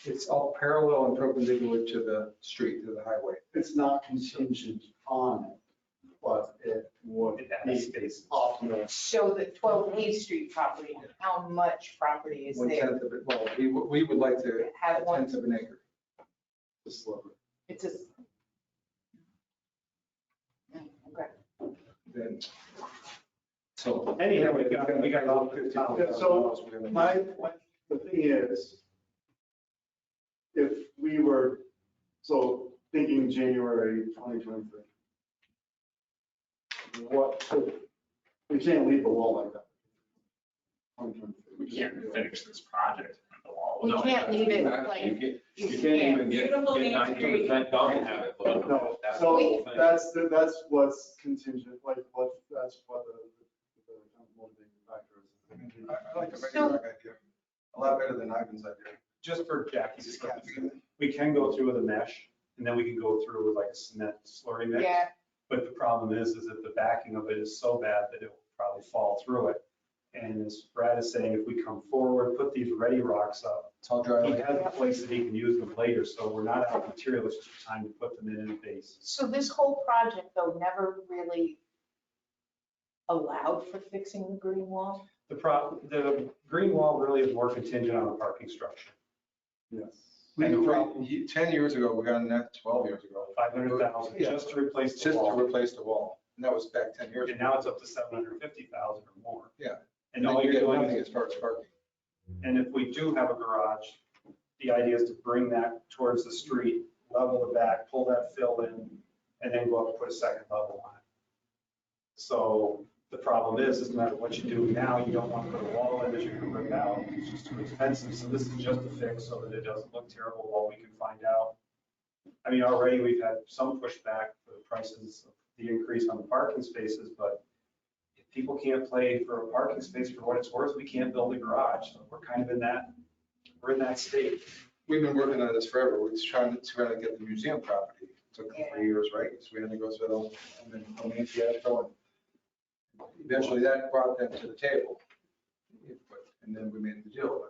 It's all parallel and perpendicular to the street, to the highway. It's not contingent on it, but it would It adds be spaces. optimal. So the 12 A Street property, how much property is there? 1/10 of it, well, we would like to Have one, 1/10 of an acre. The sliver. it's a. Okay. Then, so. Anyhow, we got all 50. Yeah, so the thing is, if we were, so thinking January 2023, we can't leave the wall like that. 2023. We can't finish this project on the wall. We No. can't leave it You like, can't you even can't. get Beautiful nature. 90% done and have it. look. No, That's the whole so thing. that's what's contingent, like, that's what the motivating factor is. I like the Ready Rock idea, a lot better than Ivan's idea. Just for Jackie's, Just purpose, capping it. we can go through with a mesh and then we can go through with like a cement slurry mix. Yeah, But the problem is that the backing of it is so bad that it will probably fall through it. And as Brad is saying, if we come forward, put these ready rocks up, It's all dry. he like- has a place that he can use them later, so we're not out of material, it's just time to put them in a base. so this whole project though never really allowed for fixing the green wall? The green wall really is more contingent on the parking structure. Yes. We, And the problem- 10 years ago, we got on that, 12 years ago. 500,000 Yeah. just to replace the Just to wall. replace the wall. And that was back 10 years And ago. now it's up to 750,000 or more. Yeah. And all you're get doing nothing is, as far as parking. and if we do have a garage, the idea is to bring that towards the street, level the back, pull that fill in, and then go up and put a second level on it. So the problem is no matter what you do now, you don't want to put a wall in as you're going to rip out. It's just too expensive. So this is just a fix so that it doesn't look terrible while we can find out. I mean, already we've had some pushback for the prices of the increase on the parking spaces, but if people can't pay for a parking space for what it's worth, we can't build a garage. So we're kind of we're in that state. We've been working on this forever. We're just trying to get the museum property. It took 3 years, right? So we had to go through the, and then come in fiasco. And eventually that brought them to the table. And then we made the deal.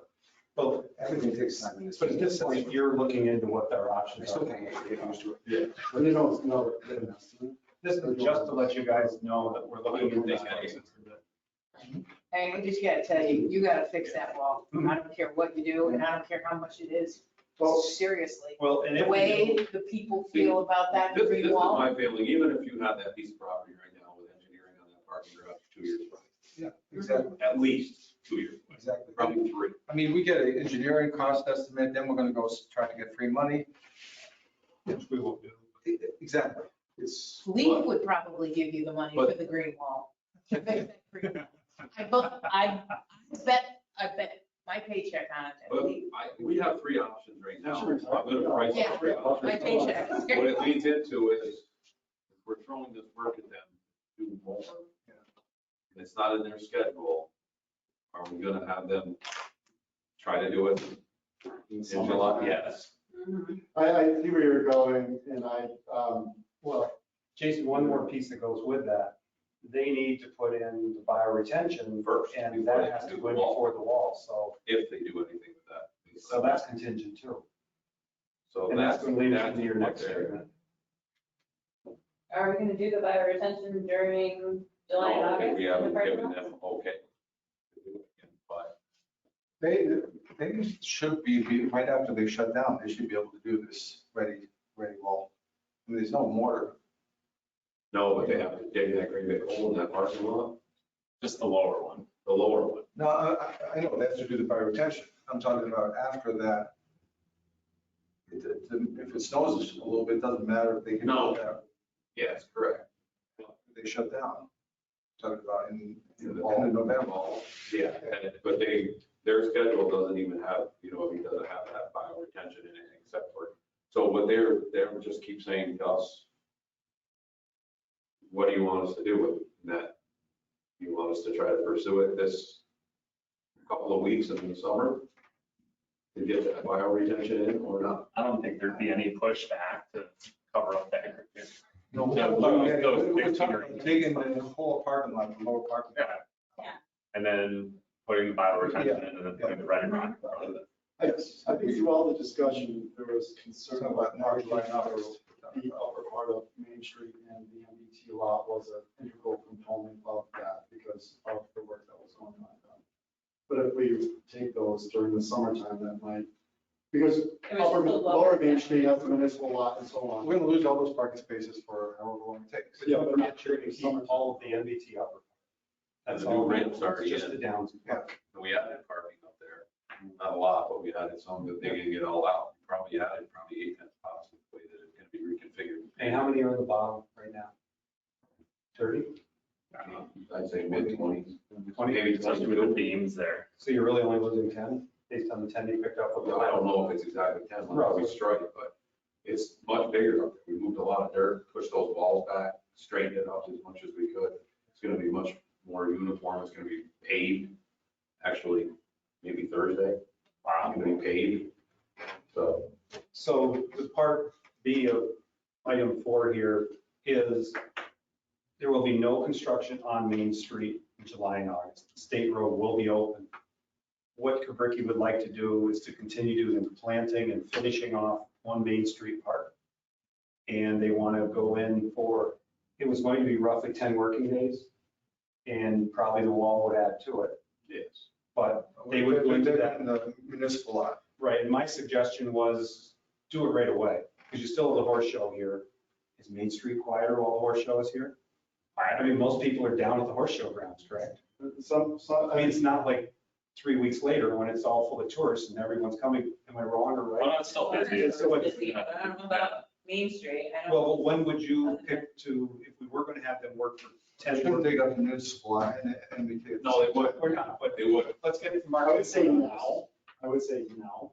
Well, Everything takes time. but at this point, you're looking into what their I options still are. can't get used to it. Yeah. But you know, it's no, good enough. This is just to let you guys know that we're looking into these places. And I just gotta tell you, you gotta fix that wall. I don't care what you do, and I don't care how much it is. Well, Seriously, Well, and the if we way do, the people feel about that This green is wall. my feeling, even if you had that piece of property right now with engineering on that parking garage, 2 years, away. Yeah, exactly, At least 2 years, away. exactly. Probably 3. I mean, we get an engineering cost estimate, then we're gonna go try to get free money. which we won't do. Exactly. It's, League would probably give you the money for But- the green wall. To fix that green wall. I bet my paycheck on it. But we have 3 options right now. I'm gonna price Yeah, it 3 options. my paycheck. What it leads into is, if we're throwing this work at them, do more. And it's not in their schedule, are we gonna have them try to do it in July? Yes. I see where you're going, and Well, Jason, one more piece that goes with that. They need to put in the bioretention First, and before that they has do to the go in wall. before the wall. So, If they do anything with that. so that's contingent too. So And that's that's, going to lead us that's into your what next they're. statement. Are we gonna do the bioretention during July and No, August? we in the haven't parking given lot? them okay. to do it again, But they should be, right after they shut down, they should be able to do this ready wall. And there's no mortar. No, but they have to dig that great big hole in that parking lot, Just the lower one. the lower one. No, I know that's to do the fire retention. I'm talking about after that. If it snows a little bit, it doesn't matter if they can No. do that. Yes, correct. They shut down. Talking about in In the the end of fall. November. Yeah, but their schedule doesn't even have, you know, it doesn't have that bio retention in it except for, so what they're just keep saying to us, what do you want us to do with that? You want us to try to pursue it this couple of weeks in the summer to get that bio retention in or not? I don't think there'd be any pushback to cover up that. No, Yeah, we're talking about digging the whole parking lot, the lower parking lot. And then putting the bio retention in and then putting the ready rock. I think through all the discussion, there was concern Talking about about March, parking July, for August. the upper part of Main Street, and the MBT lot was an integral component of that because of the work that was going on. But if we take those during the summertime, that might, because It was upper, just the lower Main section. Street has the municipal lot and so on. We're gonna lose all those parking spaces for however long it takes. Yeah, but not sure to keep all of the MBT upper. That's The new all. ramp's already Just in. the downs. Yeah. We added parking up there, not a lot, but we added some that they can get all out. Probably added 8 spots with the way that it's gonna be reconfigured. And how many are in the bottom right now? 30? I'd say mid-20s. 20? Maybe Especially with the beams there. So you're really only losing 10 based on the 10 you picked up? with the- I don't know if it's exactly 10, like we strike, but it's much bigger up there. We moved a lot of dirt, pushed those walls back, straightened it up as much as we could. It's gonna be much more uniform. It's gonna be paved, actually, maybe Thursday. Wow. It's gonna be paved. So, So the part B of item 4 here is there will be no construction on Main Street in July and August. State Road will be open. What Kabricki would like to do is to continue doing the planting and finishing off one Main Street part. And they want to go in for, it was going to be roughly 10 working days. And probably the wall would add to it. yes. But they would go into that. In the municipal lot. Right, and my suggestion was do it right away, because you still have the horse show here. Is Main Street quieter while the horse show is here? I mean, most people are down at the horse show grounds, correct? I mean, it's not like 3 weeks later when it's all full of tourists and everyone's coming, am I wrong or Well, right? it's still busy. It's busy, but I don't know about Main Street. I don't. Well, but when would you pick to, if we were going to have them work for 10 Shouldn't work? dig up the municipal lot and we could. No, they would. We're not, but They would. let's get it from I our. would say now. I would say now.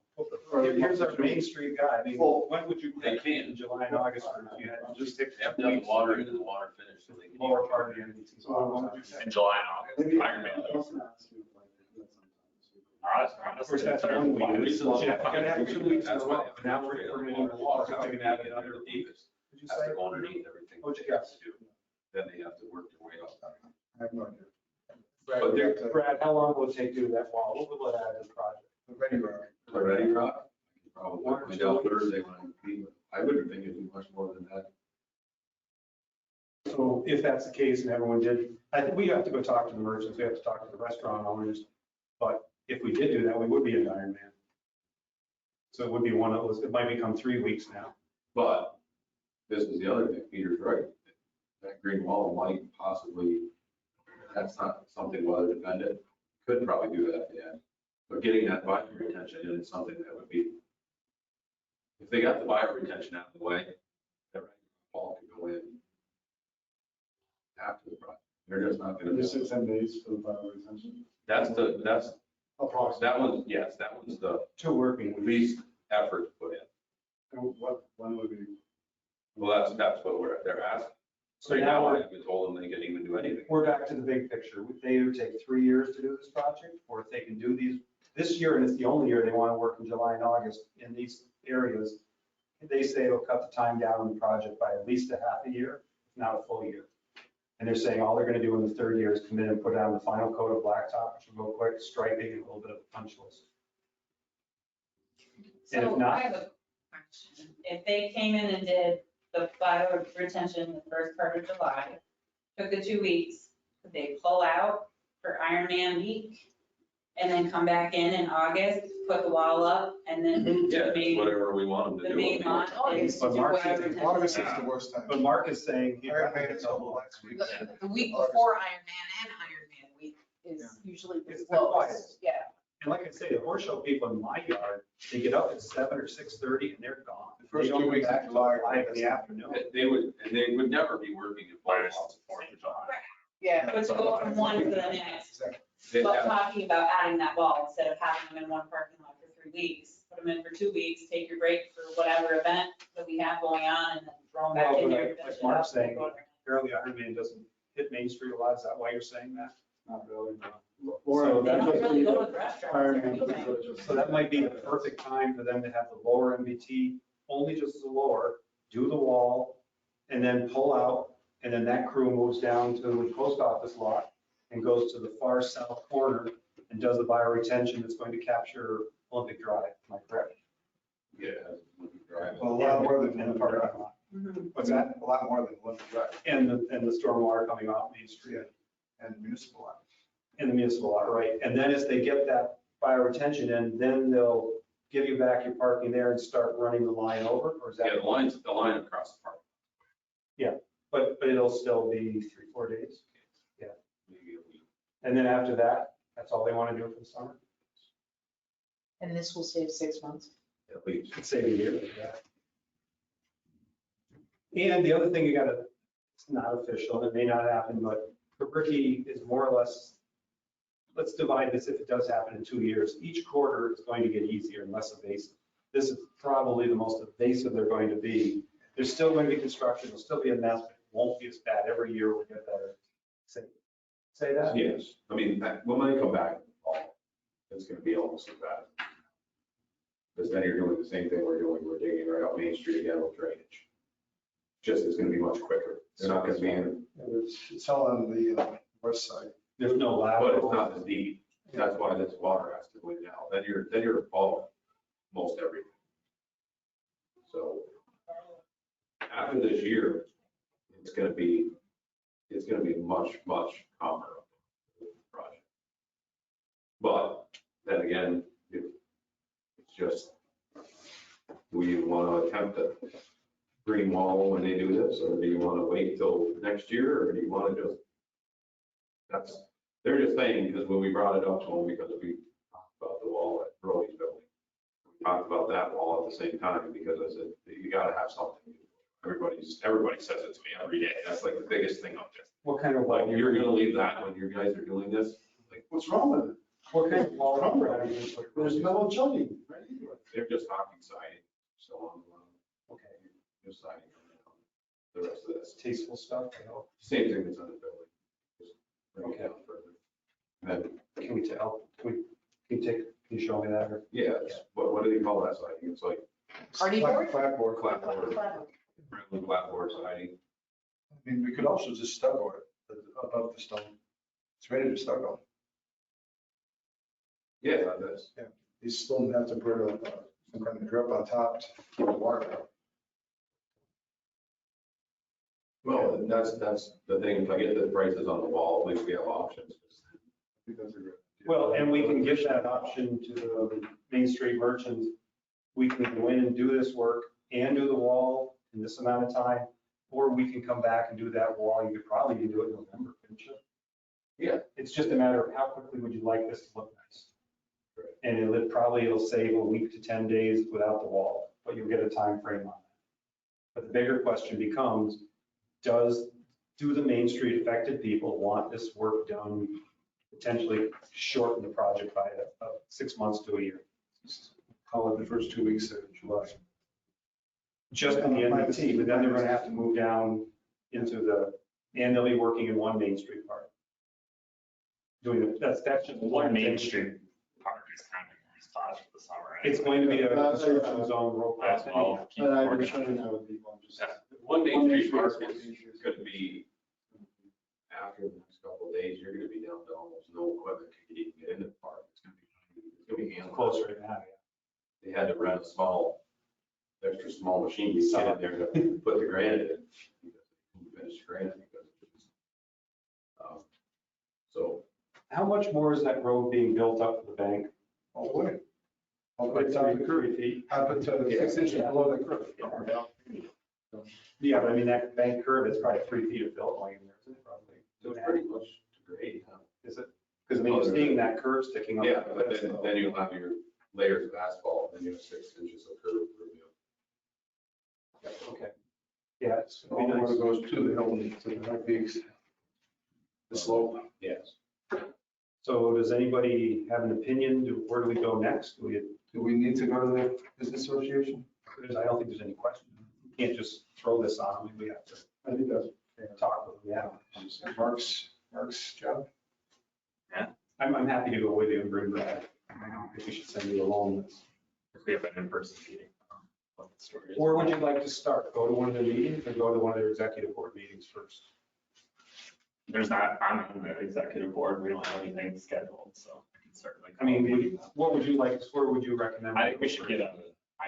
Here's our Main Street guy, I mean, Well, when would you they pick can't. in July and August, or if you had just They have to have the water into the water finish so they can. lower part of the MBT? So when would you say? In July and August, Iron Man. I was gonna ask you if I could do that sometime this week. Of course, that's one week. You're gonna have 2 weeks That's as why well. Now we're gonna need the wall, so they're gonna have it underneath. Would you Has say? to go underneath everything. What'd you they have guess? to do. Then they have to work their way up. I have no idea. But there, Brad, how long will it take to do that wall? What will it add to the project? Ready, Rob. Already, Rob? Probably down Thursday when I be, I wouldn't think it'd be much more than that. So if that's the case and everyone did, I think we have to go talk to the merchants, we have to talk to the restaurant owners. But if we did do that, we would be an Iron Man. So it would be one of those, it might become 3 weeks now. But this is the other thing, Peter's right. That green wall might possibly, that's not something weather dependent, could probably do that, yeah. But getting that bio retention in is something that would be, if they got the bio retention out of the way, that wall could go in after the project. They're just not gonna. There's 10 days for the bio retention. That's Approximately. that was, yes, that was the 2 working weeks. least effort to put in. And when would be? Well, that's what they're asking. So Right now now, I we're, haven't told them they can even do anything. we're back to the big picture. They either take 3 years to do this project, or if they can do these, this year, and it's the only year they want to work in July and August in these areas, they say it'll cut the time down on the project by at least a half a year, if not a full year. And they're saying all they're going to do in the 3rd year is come in and put down the final coat of blacktop, which will go quick, striping, and a little bit of punch list. And if So not- I have a question. If they came in and did the bio retention the first part of July, took the 2 weeks, could they pull out for Ironman week and then come back in August, put the wall up, and then move to Yeah, the main, whatever we want them to the do. main lawn. and But do Mark, whatever August intention. is the worst time. But Mark is saying he Iron Man is all last week. The week before Ironman and Ironman week is usually the It's the quiet. slowest. Yeah. And like I say, the horse show people in my yard, they get up at 7 or 6:30 and they're gone. The first They don't 2 come weeks of back till July. 5 in the afternoon. They would never be working in Minus both the 4th of July. Yeah. But to go from one to the next, They but have- talking about adding that wall instead of having them in one parking lot for 3 weeks, put them in for 2 weeks, take your break for whatever event that we have going on, and then throw them back Well, in but there. like finish it Mark's up, and saying, go there. Apparently Ironman doesn't hit Main Street a lot. Is that why you're saying that? Not really, no. So Or They that don't must really be, go to the restaurants. Ironman. so that might be the perfect time for them to have the lower MBT, only just as a lower, do the wall, and then pull out, and then that crew moves down to the post office lot and goes to the far south corner and does the bioretention that's going to capture Olympic Drive. Am I correct? Yeah. Right. Well, a lot more than And the one parking lot. Mhm. What's that? A lot more than one drive And the stormwater coming off Main Street. and municipal lot. In the municipal lot, right? And then as they get that bioretention in, then they'll give you back your parking there and start running the line over, or is that? Yeah, the line across the park. But it'll still be 3-4 days. Maybe a week. And then after that, that's all they want to do for the summer? And this will save 6 months. At least. Could save a year. And the other thing you gotta, it's not official, it may not happen, but Ricky is more or less, let's divide this if it does happen in 2 years. Each quarter is going to get easier and less evasive. This is probably the most evasive they're going to be. There's still going to be construction, there'll still be a mess, but it won't be as bad. Every year we'll get better. Say that? Yes, I mean, when they come back, in the fall, it's gonna be almost as bad. Because then you're doing the same thing we're doing, we're digging right up Main Street again with drainage. Just, it's gonna be much quicker. They're not gonna be in, It's all on the west side. There's no but it's lateral. not as deep. That's why this water has to go in now. Then you're above most everything. So after this year, it's gonna be much, much calmer project. But then again, it's just, do you want to attempt a green wall when they do this, or do you want to wait till next year, or do you want to just, they're just saying, because when we brought it up to them, because we talked about the wall at Brody's building. We talked about that wall at the same time, because I said, you gotta have something. Everybody says it to me every day. That's like the biggest thing up there. What kind of Like, wall? you're gonna leave that when you guys are doing this? Like, What's wrong with it? What kind of wall? There's metal jutting right into it. they're just talking siding, so on, Okay, just siding. The rest of this, tasteful stuff, I hope. same thing that's on the building. Just bring it down further. And then, Can we tell, can you show me that? Or yeah, what do they call that siding? It's like Hardy board? Clapboard. clapboard, friendly clapboard siding. I mean, we could also just stub over it above the stone. It's ready to start on. Yeah, like this. You still have to put some kind of drip on top to keep the water out. Well, and that's the thing. If I get the prices on the wall, at least we have options. I think that's a good idea. Well, and we can give that option to the Main Street merchants. We can go in and do this work and do the wall in this amount of time, or we can come back and do that wall. You could probably even do it in November, couldn't you? Yeah. It's just a matter of how quickly would you like this to look nice? And it'll save a week to 10 days without the wall, but you'll get a time frame on that. But the bigger question becomes, do the Main Street affected people want this work done, potentially shorten the project by 6 months to a year? Call it the first 2 weeks of July. Just in the MDT, but then they're going to have to move down into and they'll be working in one Main Street part. That's just One Main Street park is kind of a spot for the summer. It's going to be a construction zone real As fast. well. keep And I've been organized. sharing that with people. I'm just. One Main Street park is gonna be, after the next couple of days, you're gonna be down to almost no equipment to even get into the park. It's gonna be handled. Close right now, They had to rent a extra small machine to get in there to put the granite in. Because they couldn't finish granite because it was, so How much more is that road being built up to the bank? All the way. All the way Like down to the curb. 3 feet? Up to 6 inches below the curb. Yeah, but I mean, that bank curve is probably 3 feet of fill going in there, isn't it, probably? So it's pretty much to grade, huh? Is it? Because I mean, you're seeing that curve sticking up. Yeah, but then you'll have your layers of asphalt, and then you have 6 inches of curb review. Okay. Yeah, it's All gonna the be way nice. goes to the Hilton, to the High Peaks. The slope. Yes. So does anybody have an opinion? Where do we go next? Do we need to go to the business association? I don't think there's any question. You can't just throw this on them. We have to I think that's talk with them, yeah. Mark's job? I'm happy to go with you and bring Brad. I don't think we should send you alone. If we have an in-person meeting. What the story is. Where would you like to start? Go to one of the meetings or go to one of their executive board meetings first? There's not, I'm on the executive board, we don't have anything scheduled, so I can start like. I mean, what would you like, where would you recommend? I think we should get an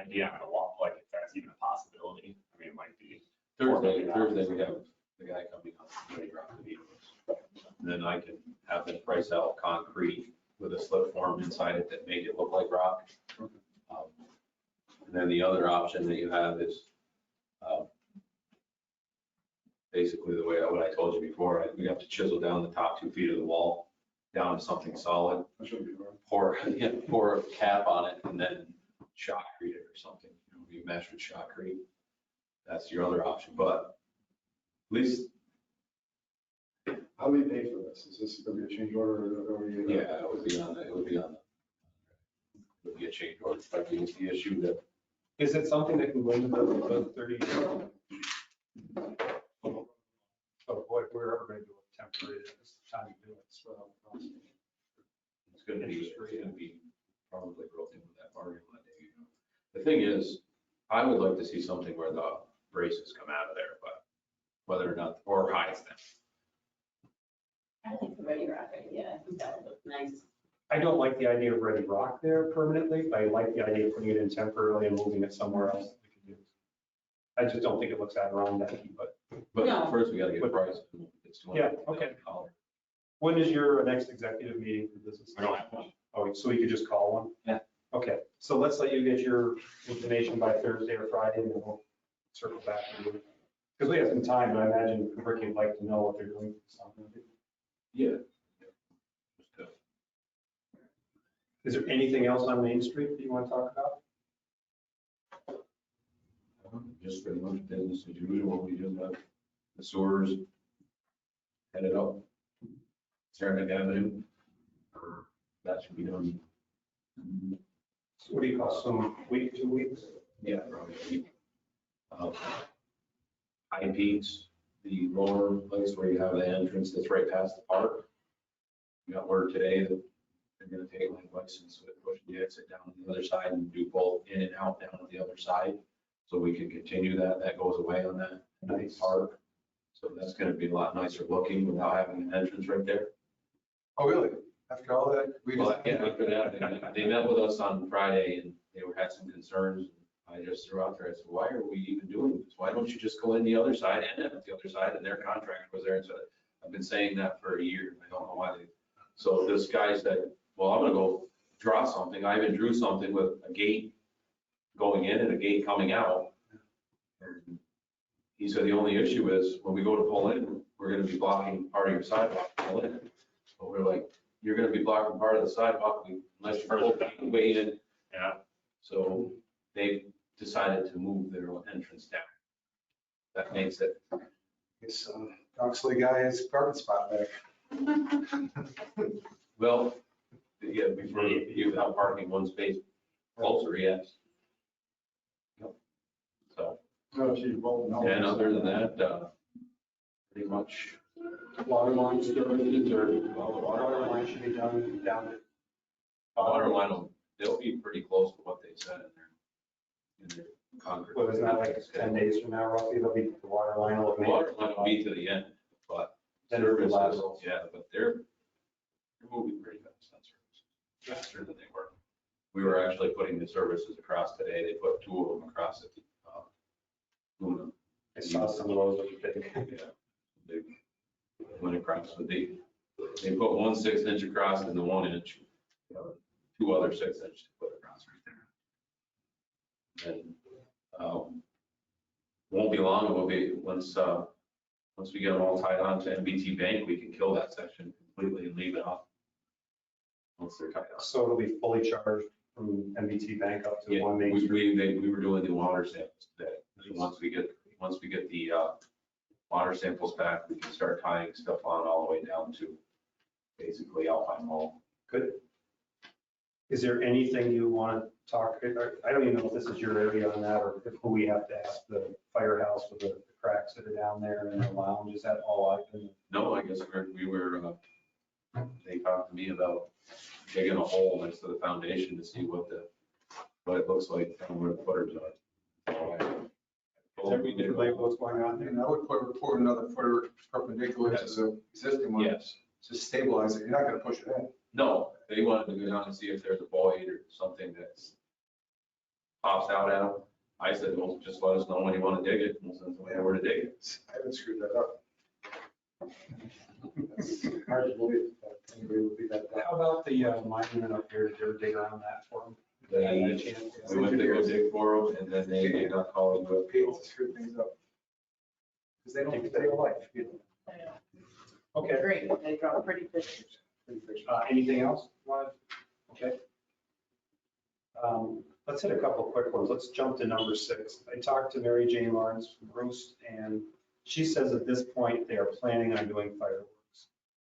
idea on a walk, like if that's even a possibility. I mean, it might be. Thursday we have the guy coming up, ready to rock the needles. And then I can have them price out concrete with a slip form inside it that make it look like rock. And then the other option that you have is basically the way, what I told you before, we have to chisel down the top 2 feet of the wall down to something solid, that shouldn't be hard. pour a cap on it, and then shotcrete it or something. You mesh with shotcrete. That's your other option, but at least, How do we pay for this? Is this going to be a change order or? yeah, it would be a change order, but the issue that, Is it something that can go into the 30? So boy, if we're ever going to do a temporary, it's the time to do it. So, it's gonna be probably broken with that parking lot day. The thing is, I would like to see something where the braces come out of there, but whether or not, or hides them. I like the Ready Rock idea. I think that would look nice. I don't like the idea of Ready Rock there permanently, but I like the idea of putting it in temporarily and moving it somewhere else that we can use. I just don't think it looks Adirondack, but But No. first we gotta get a price. It's Yeah, okay. $200. when is your next executive meeting for business? We don't have one. Oh, so we could just call one? Yeah. Okay, so let's let you get your information by Thursday or Friday, and then we'll circle back. Because we have some time, but I imagine Ricky would like to know what they're doing. Yeah. Is there anything else on Main Street that you want to talk about? Just pretty much business as usual. We just have the sewers headed up Saranac Avenue. That should be done. So what do you call some week, 2 weeks? Yeah, probably. High Peaks, the lower place where you have the entrance that's right past the park. We got word today that they're gonna take my license with push the exit down on the other side and do both in and out down on the other side. So we can continue that. That goes away on that nice park. So that's gonna be a lot nicer looking without having an entrance right there. Oh, really? After all that? Well, yeah, after that, they met with us on Friday and they had some concerns. I just threw out there, I said, why are we even doing this? Why don't you just go in the other side and end at the other side? And their contract was there. And so I've been saying that for a year. I don't know why they, so this guy said, well, I'm gonna go draw something. I even drew something with a gate going in and a gate coming out. And he said, the only issue is when we go to pull in, we're gonna be blocking part of your sidewalk to pull in. But we're like, you're gonna be blocking part of the sidewalk unless you pull the way in. Yeah. So they decided to move their entrance down. That makes it, This Oxley guy has parking spot back. well, yeah, before you have parking one space closer, yes. Yep. So, No, gee, well, no. and other than that, pretty much, Water lines, services, or well, the water water line line, should be done down there. they'll be pretty close to what they said in their concrete. Well, isn't that like 10 days from now, roughly, they'll be, the water line will The be. water line will be to the end, but Then it'll be services, lateral. yeah, but they're moving pretty fast on services, faster than they were. We were actually putting the services across today. They put 2 of them across at the Luna. I saw some of those, that were big. Yeah, they went across with the They put 1 6-inch across and the 1 inch, 2 other 6-inch to put across right there. And, won't be long, it will be, once we get them all tied on to MBT bank, we can kill that section completely and leave it off. Once they're tied off. So it'll be fully charged from MBT Bank up to Yeah, one Main we Street. were doing the water samples today. So once we get the water samples back, we can start tying stuff on all the way down to basically Alpine Mall. Good. Is there anything you want to talk, I don't even know if this is your area on that, or if we have to ask the firehouse with the cracks that are down there and the lounge, is that all open? No, I guess we were, they talked to me about digging a hole next to the foundation to see what it looks like and where the footers are. So I told them we did. Everybody what's going on there? And I would report another footer perpendicular to the existing one. Yes. To stabilize it. You're not gonna push it in. No, they wanted to go down and see if there's a void or something that's pops out at them. I said, well, just let us know when you want to dig it, and we'll send somebody over to dig it. I haven't screwed that up. It's hard to believe that anybody would be that. How about the lineman up here, did you ever dig around that for him? Then we went to go dig for them, and then they did not call us with Pains to screw things up. Because they don't stay alive. Okay, Great, they draw pretty pictures. anything else? Okay. Let's hit a couple quick ones. Let's jump to number 6. I talked to Mary Jane Lawrence from Roost, and she says at this point, they are planning on doing fireworks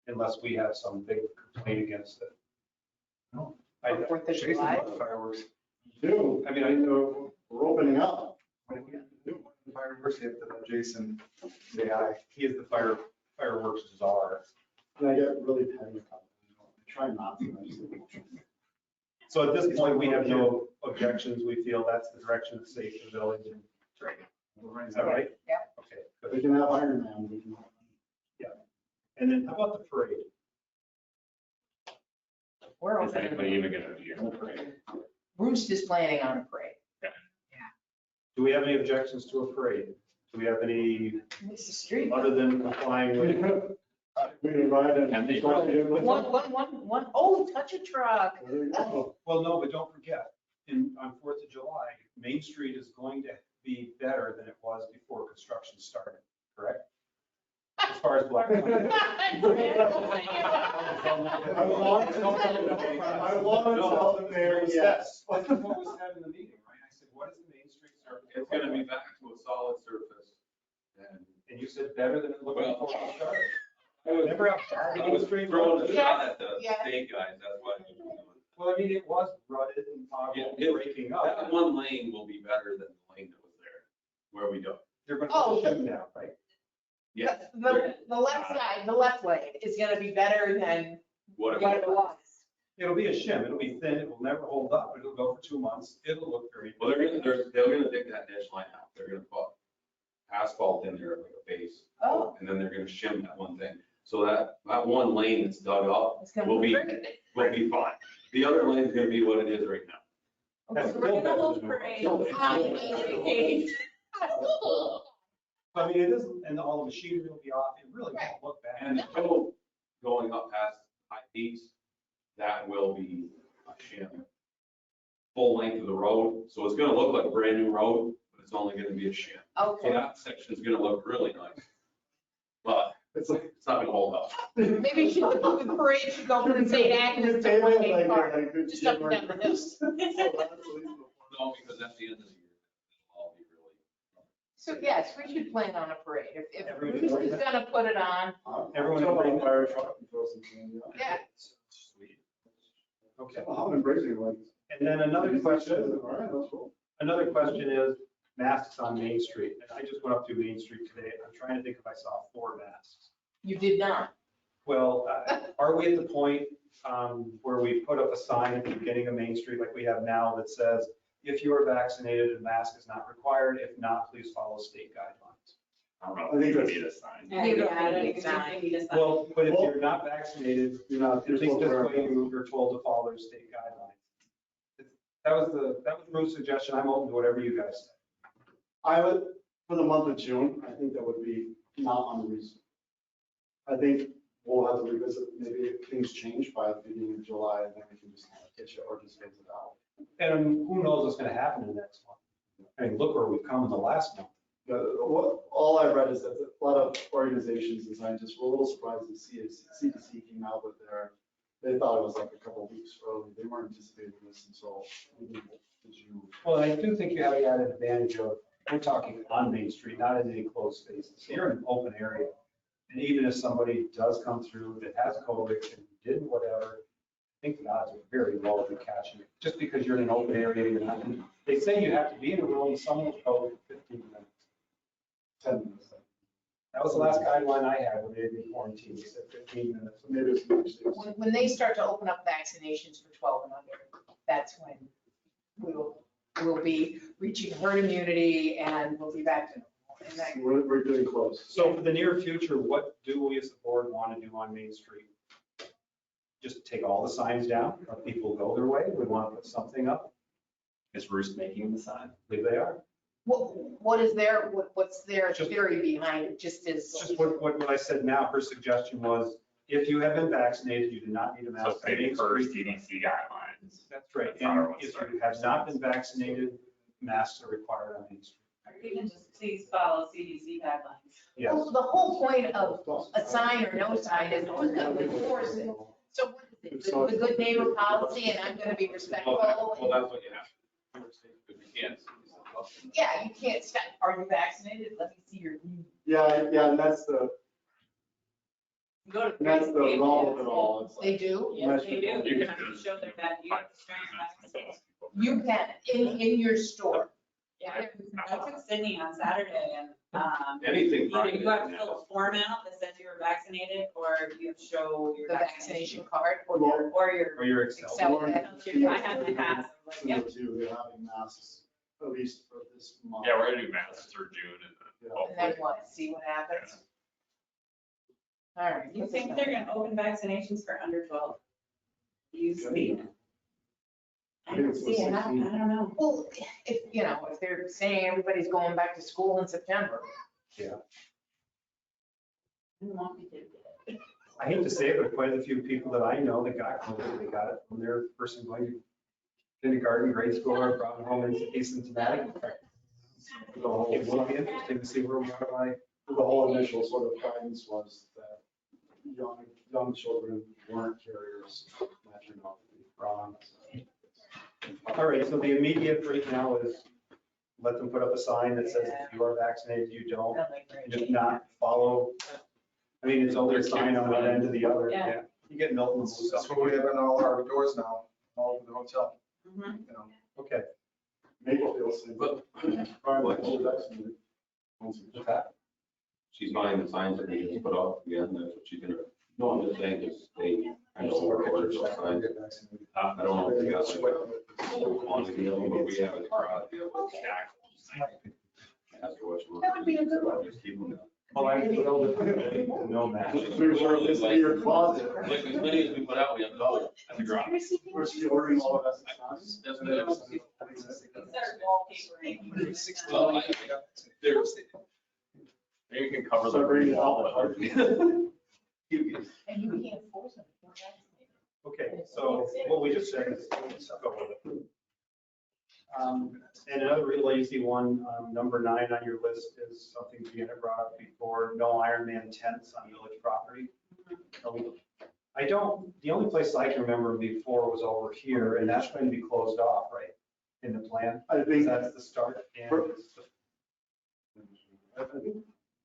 unless we have some big complaint against it. No. I, Fourth of Jason July. loves fireworks. Do, I mean, I know, we're opening up. When we do fireworks, you have to let Jason say hi. he is the fireworks czar. And I get really petty about it. I try not to. I just- So at this point, we have no objections. We feel that's the direction of safe for the village and training. Is that right? Yeah. Okay, We good. can have Iron Man, we can. And then how about the parade? We're Is open. anybody even gonna be on the parade? Roost is planning on a parade. Do we have any objections to a parade? Do we have any, It's the street. other than complying with? We invited. And they- One, oh, touch a truck. There you go. Well, no, but don't forget, on 4th of July, Main Street is going to be better than it was before construction started, correct? As far as Black. I want to tell them there, yes. What was said in the meeting, right? I said, what is the Main Street surface? It's gonna be back to a solid surface. And you said better than it looked Well, before it started. I was Remember how bad I it was was street throwing road? a shot at the Yes. state guys, that's why. I was doing it. Well, I mean, it was rutted and Yeah, potholed, it- breaking That up. one lane will be better than the lane that was there, where we don't. They're going Oh, to shut it down, right? Yes. The left side, the left lane is gonna be better than What what it it was. It'll be a shim. It'll be thin. It will never hold up. It'll go for 2 months. It'll look very. Well, they're gonna dig that ditch line out. They're gonna put asphalt in there like a base. Oh. And then they're gonna shim that one thing. So that one lane that's dug up It's gonna will be, pretty. will be fine. The other lane's gonna be what it is right now. That's So we're still gonna better hold than parade. it was. I mean, it is, and all the machinery will be off. It really won't look bad. And the road going up past High Peaks, that will be a shim. Full length of the road, so it's gonna look like a brand new road, but it's only gonna be a shim. So Okay, that section's gonna look really nice. But It's like. it's not gonna hold up. maybe the parade should go from St. Agnes to Pavement Wayne like- Park. like the Just up and down the hill. No, because at the end of the year, it'll all be really. So yes, we should plan on a parade. If Everybody- Bruce is gonna put it on, Everyone Jump on agree? a fire truck and throw some candy on it. yeah. Sweet. Okay. I'm embracing like. And then another question. All right, that's cool. Another question is masks on Main Street. And I just went up to Main Street today. I'm trying to think if I saw 4 masks. You did not. Well, are we at the point where we put up a sign at the beginning of Main Street like we have now that says, if you are vaccinated, a mask is not required. If not, please follow state guidelines. I don't know. I think if that's- we need a sign. Yeah, You don't I don't need think sign. we need a sign. Well, but if you're not vaccinated, You're not. at least this way you're told to follow their state guidelines. That was Ruth's suggestion. I'm open to whatever you guys say. I would, for the month of June, I think that would be not unreasonable. I think we'll have to revisit, maybe if things change by the beginning of July, and then we can just kind of pitch it or just phase it out. And who knows what's gonna happen in the next month? I mean, look where we've come in the last month. All I read is that a lot of organizations and scientists were a little surprised that CDC came out with they thought it was like a couple of weeks early. They weren't anticipating this until June. Well, I do think you have the added advantage of, we're talking on Main Street, not in any closed spaces. So you're in an open area. And even if somebody does come through that has COVID and did whatever, I think the odds are very low of you catching it. Just because you're in an open area, you're not, they say you have to be in a room with someone with COVID for 15 minutes. 10 minutes. That was the last guideline I had when they did quarantine. They said 15 minutes. So maybe it's next year. When they start to open up vaccinations for 12 and under, that's when we'll be reaching herd immunity and we'll be back to normal. And that- We're getting close. So for the near future, what do we as a board want to do on Main Street? Just take all the signs down, let people go their way? We want to put something up? Is Roost making the sign? I believe they are. what's their theory behind it, just as. It's just what I said now, her suggestion was, if you have been vaccinated, you do not need a So mask. it's maybe per CDC guidelines. That's right. That's not our And one if start. you have not been vaccinated, masks are required on Main Street. Or even just please follow CDC guidelines. Yes. Well, the whole point of a sign or no sign is who's going to enforce it. So what is it? The good neighbor policy, and I'm going to be respectful. Well, that's what you have. Because you can't. Yeah, you can't stop. Are you vaccinated? Let me see your. Yeah, and that's the Go to. wrong of it all. It's like- They do? Yes, they do. You You can have to just- show their that you have to show your vaccine. You can, in your store. Yeah, I took Sydney on Saturday and, Anything. either you have to fill a form out that says you were vaccinated, or you have to show your The vaccination card or your Or your. Or your Excel. Excel. I had my pass, I'm like, yep. Too, they're having masks, at least for this month. Yeah, we're gonna do masks through June and then And then hopefully. what? See what happens? All right. You think they're gonna open vaccinations for under 12? Use speed. I don't see it, I don't know. Well, if, if they're saying everybody's going back to school in September. I don't want me to do it. I hate to say it, but quite a few people that I know that got COVID, they got it from their person going to kindergarten, grade school, or brought it home asymptomatic. The whole, It will be interesting to see where we are by. the whole initial sort of guidance was that young children weren't carriers. That turned out to be wrong. All right, so the immediate right now is let them put up a sign that says if you are vaccinated, you don't. And if not, follow. I mean, it's only a sign on one end to the other. Yeah. You get Milton. That's what we have in all our doors now, all over the hotel. Mhm. You know. Okay. Maple same. But- Vaccinated. She's buying the signs that they just put up again, that's what she's gonna, no, I'm just saying, because they, I know we're ordering those signs. I don't know if they got like quantity of them, but we have a crowd. Ask her what she wants. That would be a good one. Just keep them. Well, I'm thrilled with no mask. Pretty sure this is your closet. Like as many as we put out, we have to go at the garage. We're still ordering all of us. That's what it is. Start wallpapering. Well, there's, Maybe you can cover the So bring it wall. out. And you can't force them. if you're vaccinated. Okay, so what we just said is, let's go with it. And another really easy one, number 9 on your list is something Deanna brought up before, no Ironman tents on village property. The only place I can remember before was over here, and that's going to be closed off, right, in the plan? I think, That's the start. And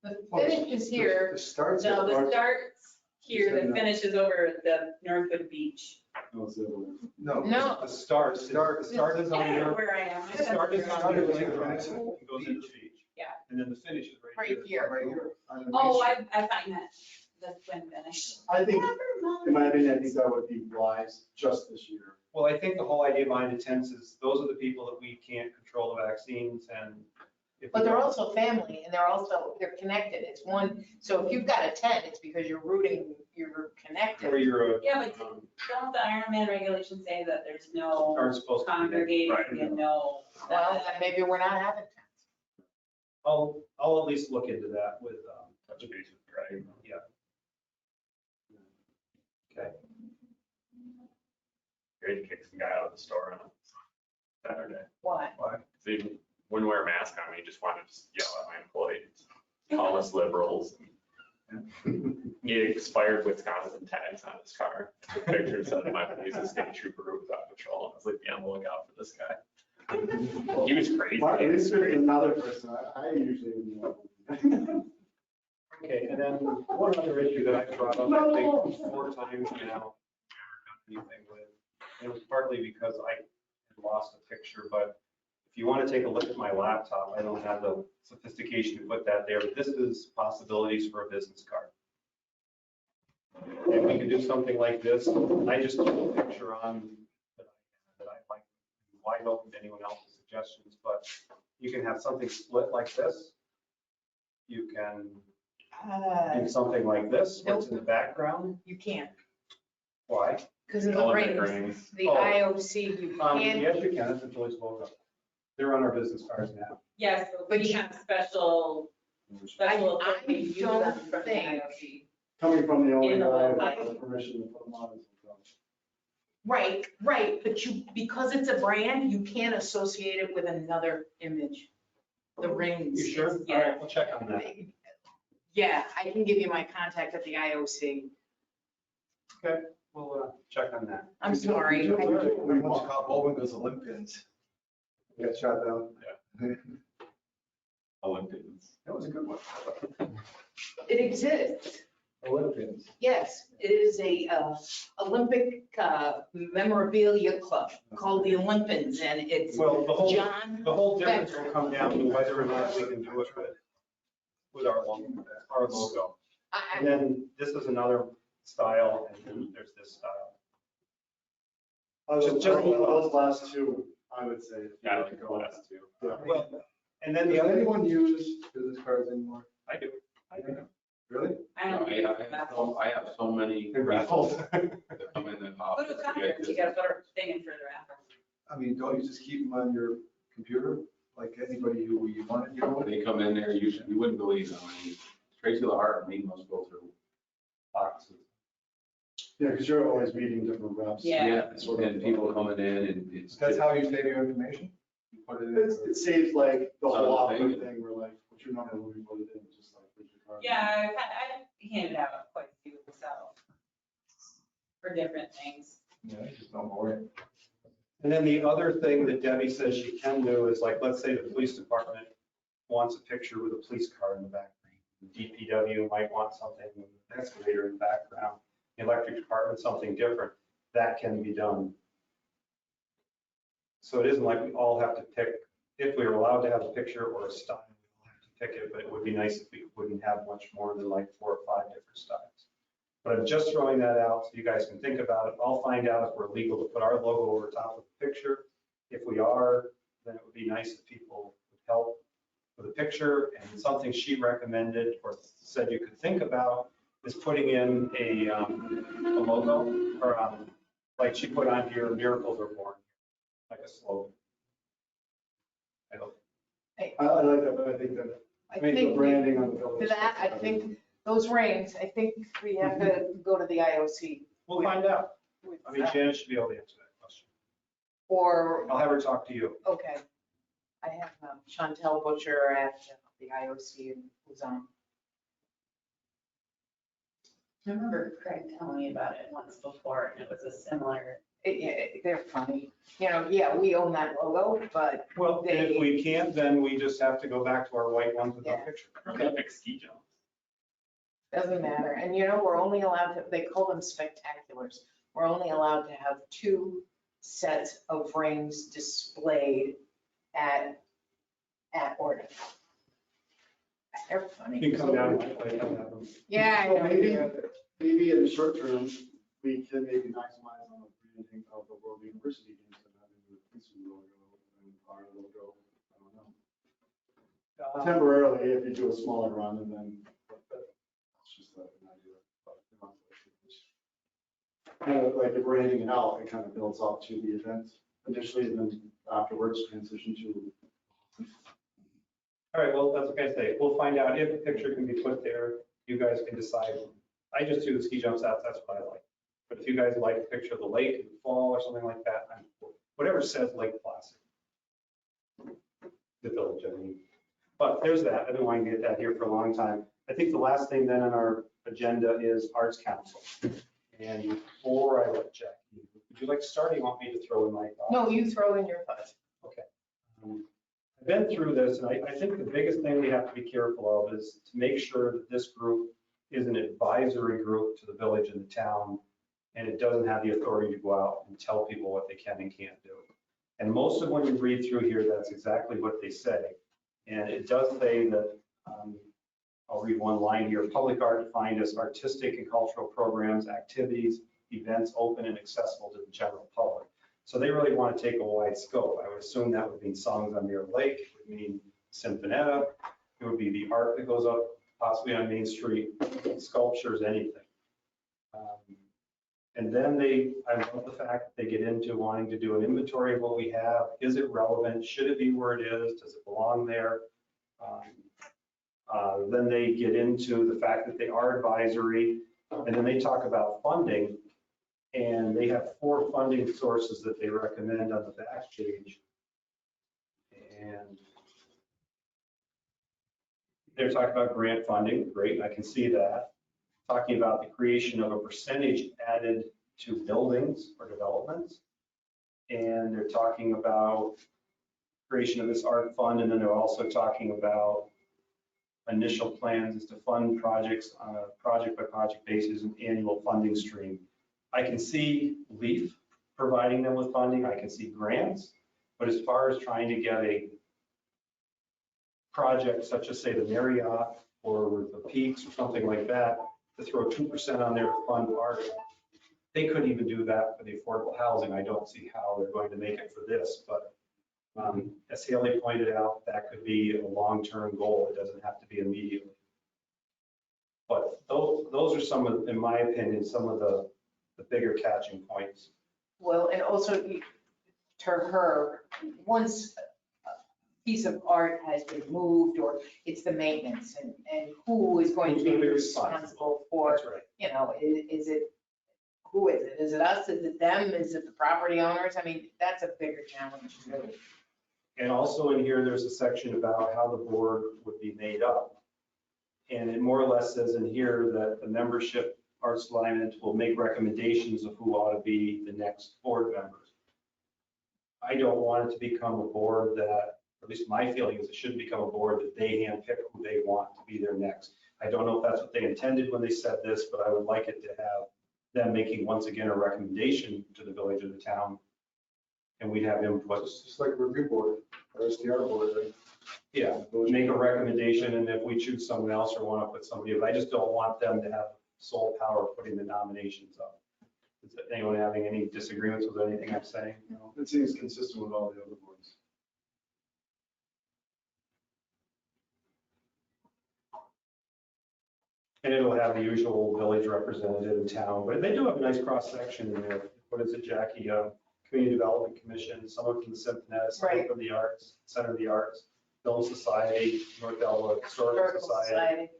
The finish is here. The starts. No, the Or- starts here, the finish is over at the Northwood Beach. no, it's the other way. No. No. the start is I on don't know your, where I am. the start is on your Started lake, like and goes into the beach. Yeah. And then the finish is right Right here. here. Right here. on the Oh, main I find that, the twin finish. I think, Never in mind. my opinion, I think that would be wise just this year. Well, I think the whole idea behind the tents is those are the people that we can't control the vaccines and. if But we they're don't- also family and they're connected. It's one, so if you've got a tent, it's because you're rooting, you're Or connected. you're a. Yeah, but don't the Ironman regulations say that there's no Aren't supposed to be there. congregating Right. and no? Well, then maybe we're not having tents. I'll at least look into that with, Touch base with Greg. yeah. Okay. Ready to kick some guy out of the store on Saturday. Why? So he wouldn't wear a mask on me, he just wanted to just yell at my employees, call us liberals. He had expired Wisconsin tags on his car. The picture said my police a state trooper who was on patrol. And I was like, be on the lookout for this guy. He was crazy. Well, at least there's another person, I usually. Okay, and then one other issue that I brought up, I think, 4 times now, never done anything with. It was partly because I had lost a picture, but if you want to take a look at my laptop, I don't have the sophistication to put that there, but this is possibilities for a business card. And we can do something like this. I just took a picture on that I like, wide open to anyone else's suggestions, but you can have something split like this. You can do something like this, what's in the background. You can't, Why? because of the Olympic rings. rings. The Oh. IOC, you can't. Yes, you can, it's a Joyce logo. They're on our business cards now. Yes, but we have special I authority to use them don't from the think- IOC. Coming from the owner, In the I logo. have permission to put them on. Right, but you, because it's a brand, you can't associate it with another image. The rings. You sure? All right, we'll check on that. Yeah, I can give you my contact at the IOC. Okay, we'll check on that. I'm sorry. We once caught Bowman's Olympians. Got shot down. Olympians. That was a good one. It exists. Olympians. Yes, it is a Olympic memorabilia club called the Olympians, and it's Well, John. the whole difference will come down to whether or not we can do it with our logo. And then this is another style, and then there's this style. Those last two, I would say. if you Yeah, I were like to the go last two. Yeah. Well, and then Does the other, anyone use business cards anymore? I do. Really? I don't. I have so many raffles. raffles that come in the Go office. to a to get conference, you this. gotta put a thing in for the raffle. I mean, don't you just keep them on your computer, like anybody who you want, you know? They come in there, you wouldn't believe how many, straight to the heart, and must go through boxes. Yeah, because you're always meeting different reps. Yeah. And people coming in and it's. That's how you save your information? You put it in? It saves like the whole Another offer thing. thing, where like, what's your number when we put it in, just like, where's your card? Yeah, I handed out quite a few myself for different things. Yeah, just don't worry. and then the other thing that Debbie says she can do is like, let's say the police department wants a picture with a police car in the background. DPW might want something with an excavator in the background. The electric department, something different. That can be done. So it isn't like we all have to pick, if we were allowed to have a picture or a style, we all have to pick it, but it would be nice if we wouldn't have much more than like 4 or 5 different styles. But I'm just throwing that out so you guys can think about it. I'll find out if we're legal to put our logo over top of the picture. If we are, then it would be nice if people would help with a picture. And something she recommended or said you could think about is putting in a logo or like she put on here, miracles are born, like a slogan. I hope. I like that, but I think that, I the think branding on the building. for that, I think those rings, I think we have to go to the IOC. We'll find out. with I mean, that. Janet should be able to answer that question. Or, I'll have her talk to you. okay. I have Chantel Butcher at the IOC in Luzon. I remember Craig telling me about it once before, and it was a similar. They're funny. You know, yeah, we own that logo, but Well, and if we can't, then we just have to go back to our white ones with no Yeah. picture. Olympic ski jumps. doesn't matter. And you know, we're only allowed to, they call them spectaculars. We're only allowed to have 2 sets of rings displayed at Orton. They're You funny. can come down and like have them. Yeah, I So know. maybe in the short term, we can maybe maximize on the branding of the World University Games and having the Princeton logo and our logo, I don't know. Temporarily, if you do a smaller run and then, that's just an idea. But, you know, kind of like if we're handing it out, it kind of builds up to the event initially and then afterwards transition to. All right, well, that's what I say. We'll find out if a picture can be put there. You guys can decide. I just do the ski jumps out. That's what I like. But if you guys like a picture of the lake in the fall or something like that, whatever says Lake Placid. The village, I mean. But there's that. I've been wanting to get that here for a long time. I think the last thing then on our agenda is Arts Council. And before I let Jackie, would you like to start or you want me to throw in my thoughts? No, you throw in your thoughts. Okay. I've been through this, and I think the biggest thing we have to be careful of is to make sure that this group is an advisory group to the village and the town, and it doesn't have the authority to go out and tell people what they can and can't do. And most of when you read through here, that's exactly what they say. And it does say that, I'll read one line here, public art defined as artistic and cultural programs, activities, events open and accessible to the general public. So they really want to take a wide scope. I would assume that would mean songs on Mirror Lake, it would mean Sinfonetta, it would be the art that goes up possibly on Main Street, sculptures, anything. And then I love the fact that they get into wanting to do an inventory of what we have. Is it relevant? Should it be where it is? Does it belong there? Then they get into the fact that they are advisory, and then they talk about funding. And they have 4 funding sources that they recommend on the back page. And they're talking about grant funding, great, I can see that. Talking about the creation of a percentage added to buildings or developments. And they're talking about creation of this art fund, and then they're also talking about initial plans is to fund projects on a project by project basis and annual funding stream. I can see LEAF providing them with funding, I can see grants, but as far as trying to get a project such as say the Marriott or the Peaks or something like that, to throw 2% on there to fund art, they couldn't even do that for the affordable housing. I don't see how they're going to make it for this, but as Haley pointed out, that could be a long-term goal. It doesn't have to be immediately. But those are some of, in my opinion, some of the bigger catching points. Well, and also to her, once a piece of art has been moved or it's the maintenance and who is going to be responsible for, That's right. you know, is it, who is it? Is it us? Is it them? Is it the property owners? I mean, that's a bigger challenge too. And also in here, there's a section about how the board would be made up. And it more or less says in here that the membership Arts Alliance will make recommendations of who ought to be the next board members. I don't want it to become a board that, or at least my feeling is it shouldn't become a board that they handpick who they want to be their next. I don't know if that's what they intended when they said this, but I would like it to have them making once again a recommendation to the village or the town. And we'd have input. It's just like a review board, or SDR board, right? Yeah, make a recommendation, and if we choose someone else or want to put somebody, I just don't want them to have sole power of putting the nominations up. Is anyone having any disagreements with anything I'm saying? No. It seems consistent with all the other boards. And it'll have the usual village representative in town, but they do have a nice cross section in there. What is it, Jackie? Community Development Commission, someone from the Sinfonetta, someone Right. from the Arts, Center of the Arts, Film Society, North Elba Historical Society,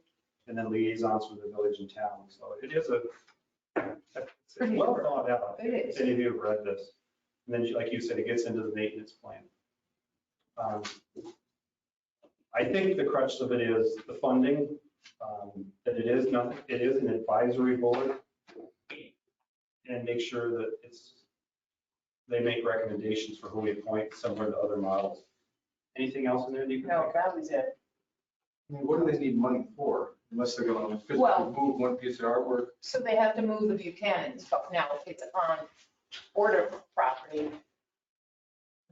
and then liaisons from the village and town. So it is it's Pretty well thorough. thought out. It is. If any of you have read this. And then, like you said, it gets into the maintenance plan. I think the crux of it is the funding, that it is nothing, it is an advisory board. And make sure that they make recommendations for who we appoint, similar to other models. Anything else in there that you can No, think that was it. I mean, what do they need money for? Unless they're going to physically Well- move one piece of artwork. So they have to move the Buchanan's, but now it's on order property.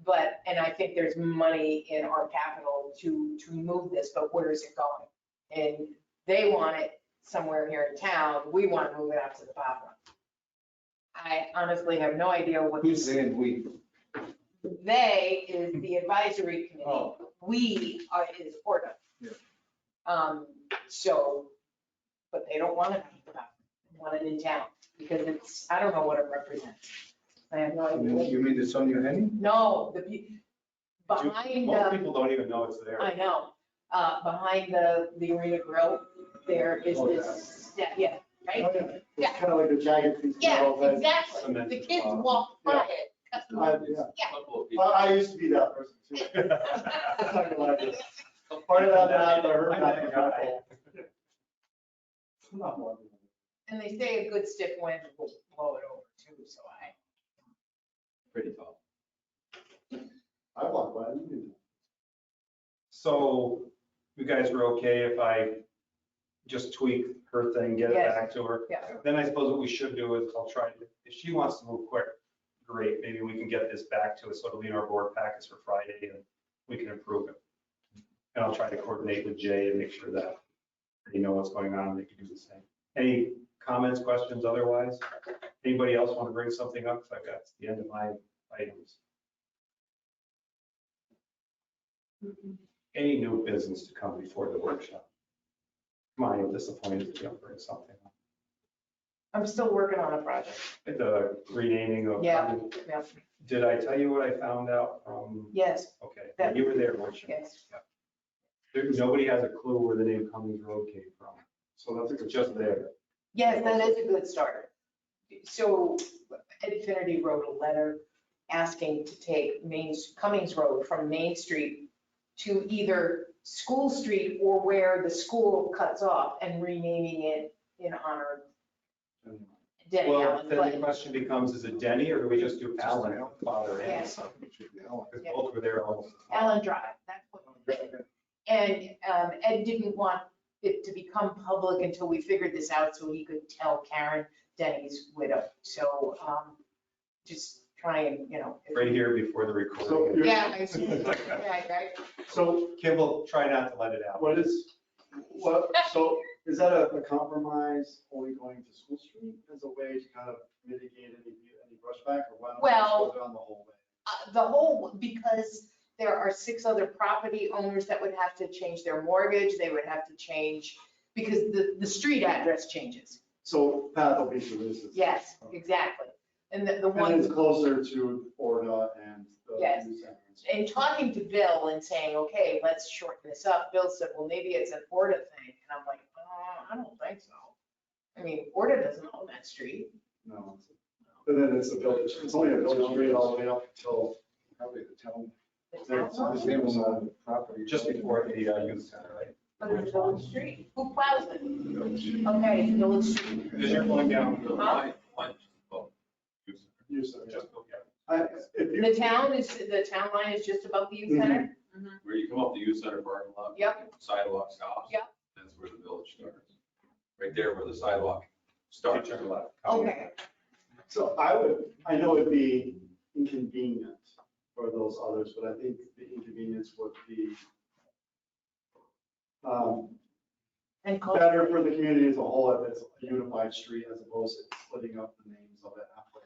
But, and I think there's money in our capital to move this, but where is it going? And they want it somewhere here in town. We want to move it out to the bottom. I honestly have no idea what. Who's saying we? They is the advisory committee. Oh. We are, is Porta. Yeah. So, but they don't want it, want it in town because it's, I don't know what it represents. I have no idea. You mean the Sonia Henning? No, behind, Most people don't even know it's there. I know, behind the Arena Grill, there is Oh, this, yeah, right? Oh, yeah. Yeah. It's kind of like the jagged piece. of Yeah, metal that- exactly. Cement The at the kids bottom. walk by Yeah. it. Yeah. Yeah. Well, I used to be that person too. I'm not gonna lie to you. Part of that, I heard I'm that. that guy. I'm not one. And they say a good stiff wind will blow it over too, so I. Pretty tall. I walk by, you do. So you guys are okay if I just tweak her thing, get it Yes. back to her? Yeah. Then I suppose what we should do is I'll try, if she wants to move quick, great, maybe we can get this back to us, so it'll be in our board packets for Friday and we can approve it. And I'll try to coordinate with Jay and make sure that they know what's going on and they can do the same. Any comments, questions otherwise? Anybody else want to bring something up? Because I've got the end of my items. Any new business to come before the workshop? Come on, I'm disappointed if you don't bring something up. I'm still working on a project. The renaming of. Yeah. Yeah. Did I tell you what I found out from? Yes, Okay, yeah, you were there, weren't you? yes. Nobody has a clue where the name Cummings Road came from. So that's a It's good. just there. Yes, that is a good start. So Infinity wrote a letter asking to take Cummings Road from Main Street to either School Street or where the school cuts off and renaming it in honor of Denny Well, Allen then the Clay. question becomes, is it Denny or do we just do Just Alan, Alan. father and Yeah. son? Alan. Because both were there almost. Allen Drive, that's what. And Ed didn't want it to become public until we figured this out so he could tell Karen, Denny's widow. So just try and, you know. if- Right here before the So recording. you're- Yeah, I see. Right. So Kimball, try not to let it out. so is that a compromise only going to School Street as a way to kind of mitigate any brushback or why don't we just go down the whole way? The whole, because there are 6 other property owners that would have to change their mortgage, they would have to change, because the street address changes. So path will be through this. Yes, exactly. And the And one. it's closer to Orla and the Yes. youth center. And talking to Bill and saying, okay, let's shorten this up, Bill said, well, maybe it's an Orta thing. And I'm like, I don't think so. I mean, Orta doesn't own that street. No. But then it's a village, it's only a village street all the way up until Probably the town. The There's- town His owns name it, was on the property. Just before the youth center, right? but it's a village street. Who plows it? Okay, it's village street. Because you're going down. Huh? youth center. Just, yeah. If you- The town line is just above the youth center? Where you come up the youth center parking lot. Yep. Sidewalk stops. Yep. That's where the village starts. Right there where the sidewalk starts. Turn left. Okay. So I know it'd be inconvenient for those others, but I think the inconvenience would be And better for the community as a whole if it's a unified street as opposed to splitting up the names of it halfway.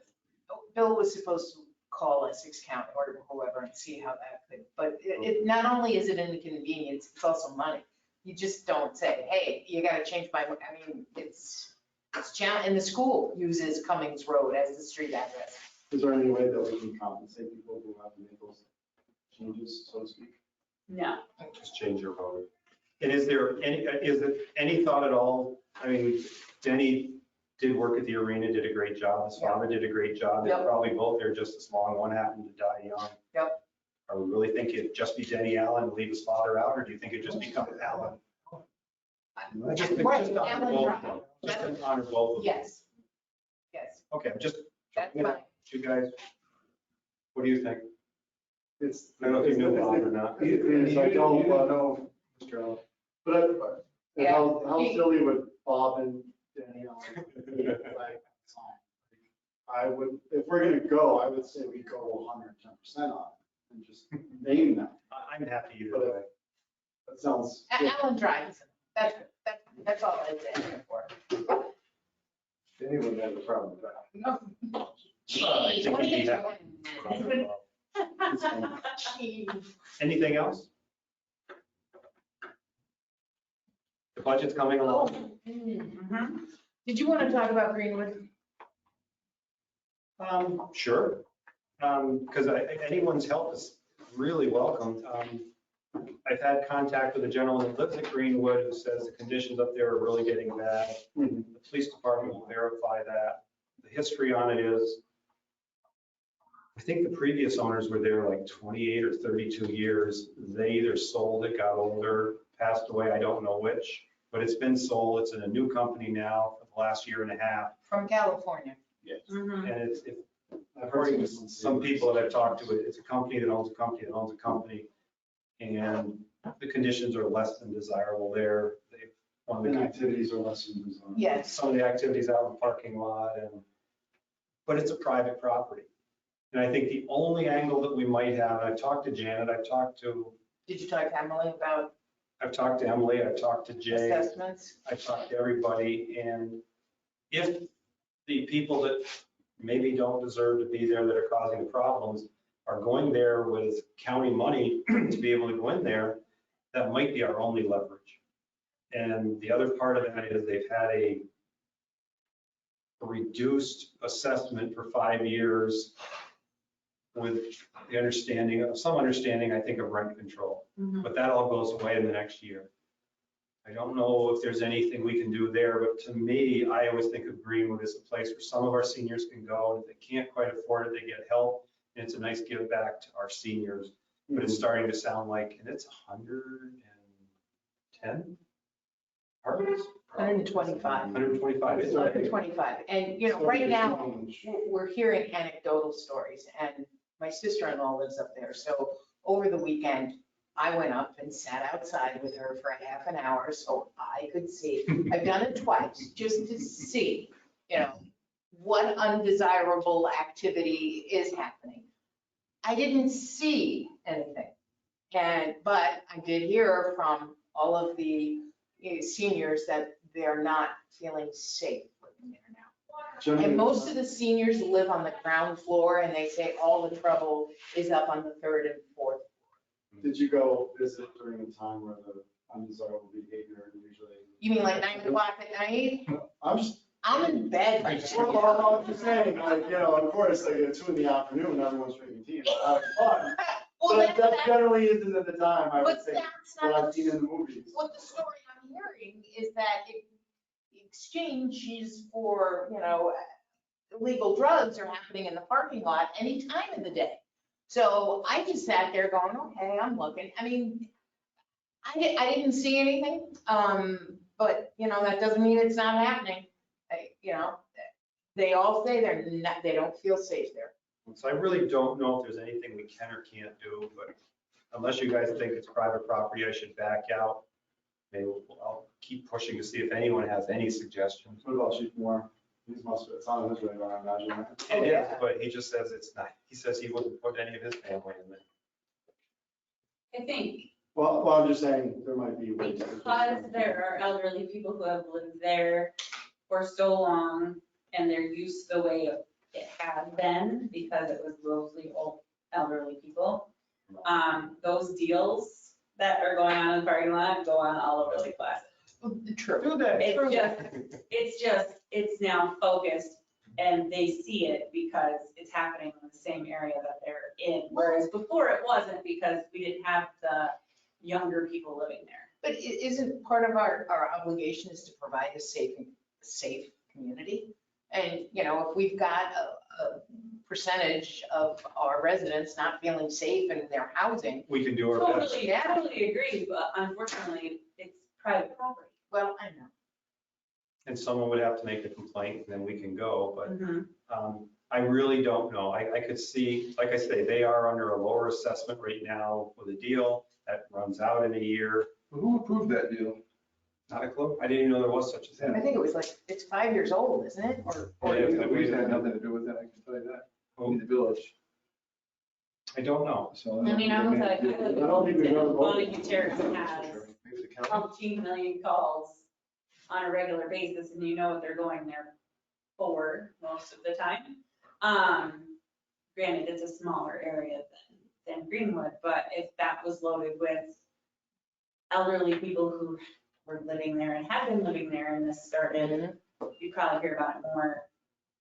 Bill was supposed to call Essex County or whoever and see how that could, but it, not only is it an inconvenience, it's also money. You just don't say, hey, you gotta change my, I mean, it's challenge, and the school uses Cummings Road as the street address. Is there any way that we can compensate people who have to make those changes, so to speak? No. Just change your vote. And is there any thought at all? I mean, Denny did work at the arena, did a great job. His father did a great job. They're Yep. probably both there just as long. One happened to die young. Yep. Are we really thinking it'd just be Denny Allen and leave his father out, or do you think it'd just become Allen? Just to Right, honor Allen both Drive. of them. Just to honor both of them. Yes. Yes, Okay, I'm just, that's you fine. guys, what do you think? It's. I don't know if you knew Bob or not. It's like, don't, no, Mr. Allen. But Yeah. how silly would Bob and Danny like, I would, if we're gonna go, I would say we go 110% on it and just name them. I'm happy either way. That sounds. good. Allen Drive, that's all I was asking for. Anyone has a problem with that? I think we'd be happy. Anything else? The budget's coming along. Did you want to talk about Greenwood? Sure. Because anyone's help is really welcome. I've had contact with a gentleman that lives at Greenwood who says the conditions up there are really getting bad. The police department will verify that. The history on it is, I think the previous owners were there like 28 or 32 years. They either sold it, got older, passed away, I don't know which, but it's been sold. It's in a new company now for the last year and a half. From California. And it's, according to some people that I've talked to, it's a company that owns a company that owns a company. And the conditions are less than desirable there. One of And the activities are less than design. Yes. some of the activities out in the parking lot but it's a private property. And I think the only angle that we might have, and I've talked to Janet, Did you talk to Emily about I've talked to Emily, I've talked to Jay, assessments? I've talked to everybody, and if the people that maybe don't deserve to be there that are causing the problems are going there with county money to be able to go in there, that might be our only leverage. And the other part of that is they've had a reduced assessment for 5 years with the understanding of, some understanding, I think, of rent control. But that all goes away in the next year. I don't know if there's anything we can do there, but to me, I always think of Greenwood as a place where some of our seniors can go, and if they can't quite afford it, they get help. And it's a nice give back to our seniors, but it's starting to sound like, and it's 110 apartments? 125. 125. It's like- 125. And, you know, right now, we're hearing anecdotal stories, and my sister-in-law lives up there. So over the weekend, I went up and sat outside with her for a half an hour so I could see. I've done it twice, just to see, you know, what undesirable activity is happening. I didn't see anything. But I did hear from all of the seniors that they're not feeling safe living there now. And most of the seniors live on the ground floor, and they say all the trouble is up on the third and fourth. Did you go visit during the time where the undesirable behavior usually? You mean like 9 o'clock at night? I'm in bed by then. Well, I'm just saying, like, you know, of course, like at 2 in the afternoon, everyone's drinking tea. It's fun. Well, But that generally isn't at the time, I would But say, that's what not, I've seen in the movies. what the story I'm hearing is that exchanges for, you know, illegal drugs are happening in the parking lot any time of the day. So I just sat there going, okay, I'm looking. I mean, I didn't see anything, but, you know, that doesn't mean it's not happening. You know, they all say they don't feel safe there. So I really don't know if there's anything we can or can't do, but unless you guys think it's private property, I should back out. Maybe I'll keep pushing to see if anyone has any suggestions. What about Chief Moore? It's on his radar, I imagine, right? It is, but he just says it's not. He says he wouldn't put any of his family in there. I think Well, I'm just saying, there might be ways. because there are elderly people who have lived there for so long and they're used to the way it had been because it was mostly old elderly people. Those deals that are going on in the parking lot go on all over Lake Placid. True. Do that. It's now focused and they see it because it's happening in the same area that they're in. Whereas before it wasn't because we didn't have the younger people living there. But isn't part of our obligation is to provide a safe community? And, you know, if we've got a percentage of our residents not feeling safe in their housing, We can do our best. Totally agree, but unfortunately, it's private property. well, I know. And someone would have to make a complaint and then we can go, but Mm-hmm. I really don't know. I could see, like I say, they are under a lower assessment right now with a deal that runs out in a year. Who approved that deal? Not a clue. I didn't even know there was such a I thing. think it was like, it's 5 years old, isn't it? Or Yeah, The reason had nothing to do with that, I can tell you that. Only the village. I don't know. So. I mean, I was like, I don't think we've ever voted. Montague Terrace has Maybe the county. umpteen million calls on a regular basis and you know what they're going there for most of the time. Granted, it's a smaller area than Greenwood, but if that was loaded with elderly people who were living there and have been living there and this started, you'd probably hear about it more.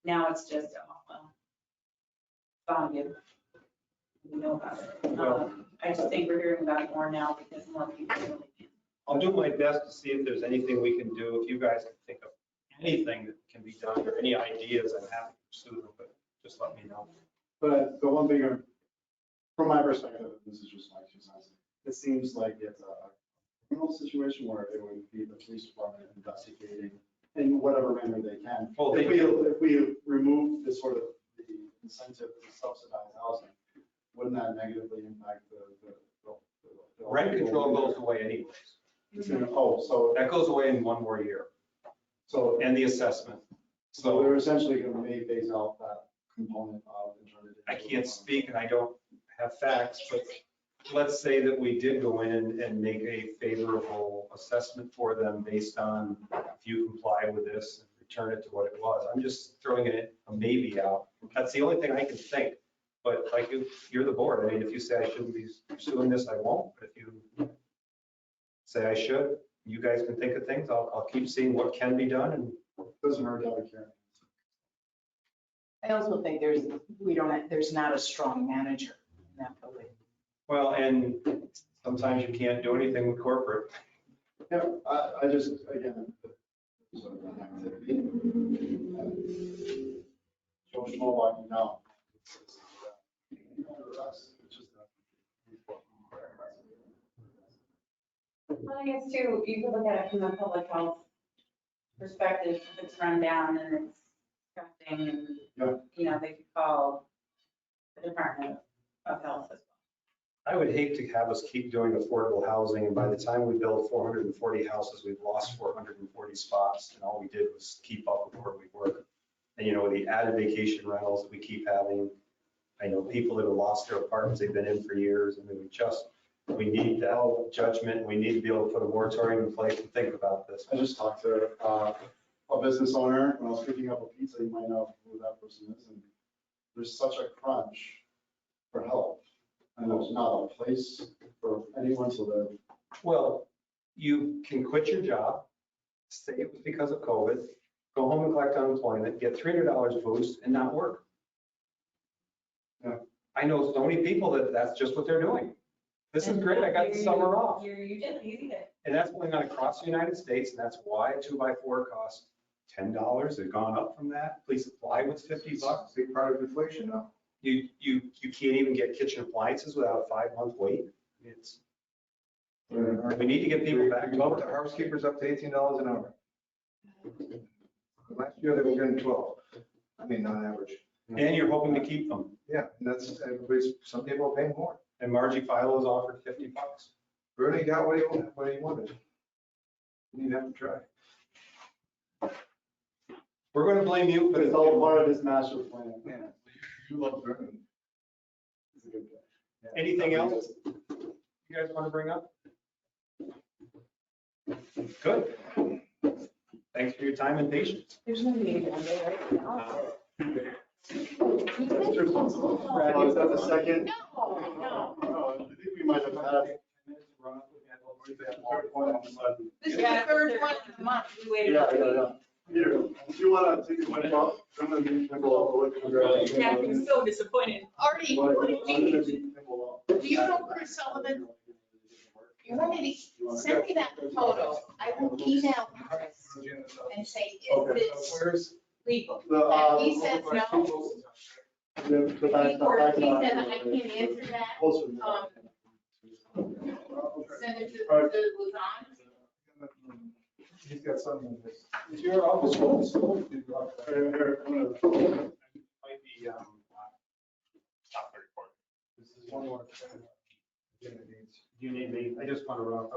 Now it's just, oh, well, found you. we know about it. Well- I just think we're hearing about it more now because more people really can. I'll do my best to see if there's anything we can do. If you guys can think of anything that can be done or any ideas, I'm happy to pursue them, but just let me know. But the one thing, from my perspective, this is just my 2 cents, it seems like it's a criminal situation where it would be the police department investigating in whatever manner they can. Well, If we remove the sort of the incentive to subsidize housing, wouldn't that negatively impact the Rent control goes away anyways. Oh, so, That goes away in 1 more year, so, and the assessment. so they're essentially going to may phase out that component of and turn it into. I can't speak and I don't have facts, but let's say that we did go in and make a favorable assessment for them based on if you comply with this and return it to what it was. I'm just throwing it a maybe out. That's the only thing I can think. But like, if you're the board, I mean, if you say I shouldn't be pursuing this, I won't. But if you say I should, you guys can think of things. I'll keep seeing what can be done and Doesn't hurt to have a Karen. I also think there's not a strong manager in that building. well, and sometimes you can't do anything with corporate. Yeah, I just, again, sort of an activity. Joe Schmo walking down. I guess too, you could look at it from a public health perspective, if it's run down and it's disgusting and, they could call the Department of Health as I would hate to have us keep doing affordable housing, and by the time we build 440 houses, we've lost 440 spots, and all we did was keep up with where we were. And the added vacation rentals that we keep having, I know people that have lost their apartments they've been in for years, and we need that judgment, we need to be able to put a moratorium in place and think about this. I just talked to a business owner when I was picking up a pizza, you might know who that person is, and there's such a crunch for help. And there's not a place for anyone to live. Well, you can quit your job, say it was because of COVID, go home and collect unemployment, get $300 boost and not work. Yeah. I know so many people that's just what they're doing. This is great, I got the summer off. You did, you did. And that's going on across the United States, and that's why a 2x4 costs $10. They've gone up from that. Police supply was $50. Big part of inflation now. You can't even get kitchen appliances without a 5-month wait. We need to get people back. Well, the housekeepers up to $18 an hour. Last year they were getting 12, on average. And you're hoping to keep them. Yeah, and that's, some people are paying more. And Margie Filo's offered $50. Bernie got what he wanted. You didn't have to try. We're going to blame you, But but it's all part of this master plan. Yeah. You love Bernie. It's a good guy. anything else you guys want to bring up? Good. Thanks for your time and patience. There's no meeting on there right now. Oh, is that the second? No. Oh, I think we might have had. This is the third one of the month. We waited. Yeah. Peter, do you want to take a minute off? I'm going to be Kimball. Yeah, he was so disappointed. Artie, do you know Chris Sullivan? You want me to send me that photo? I will email Chris and say, is this Where's? legal? The, He says no. The He back, the or back. he said, I can't answer that. Closer. Send it to Luzon. He's got something in this. Is your office open? Here, Might be, Stop the recording. This is one more. do you need me? I just want to run up.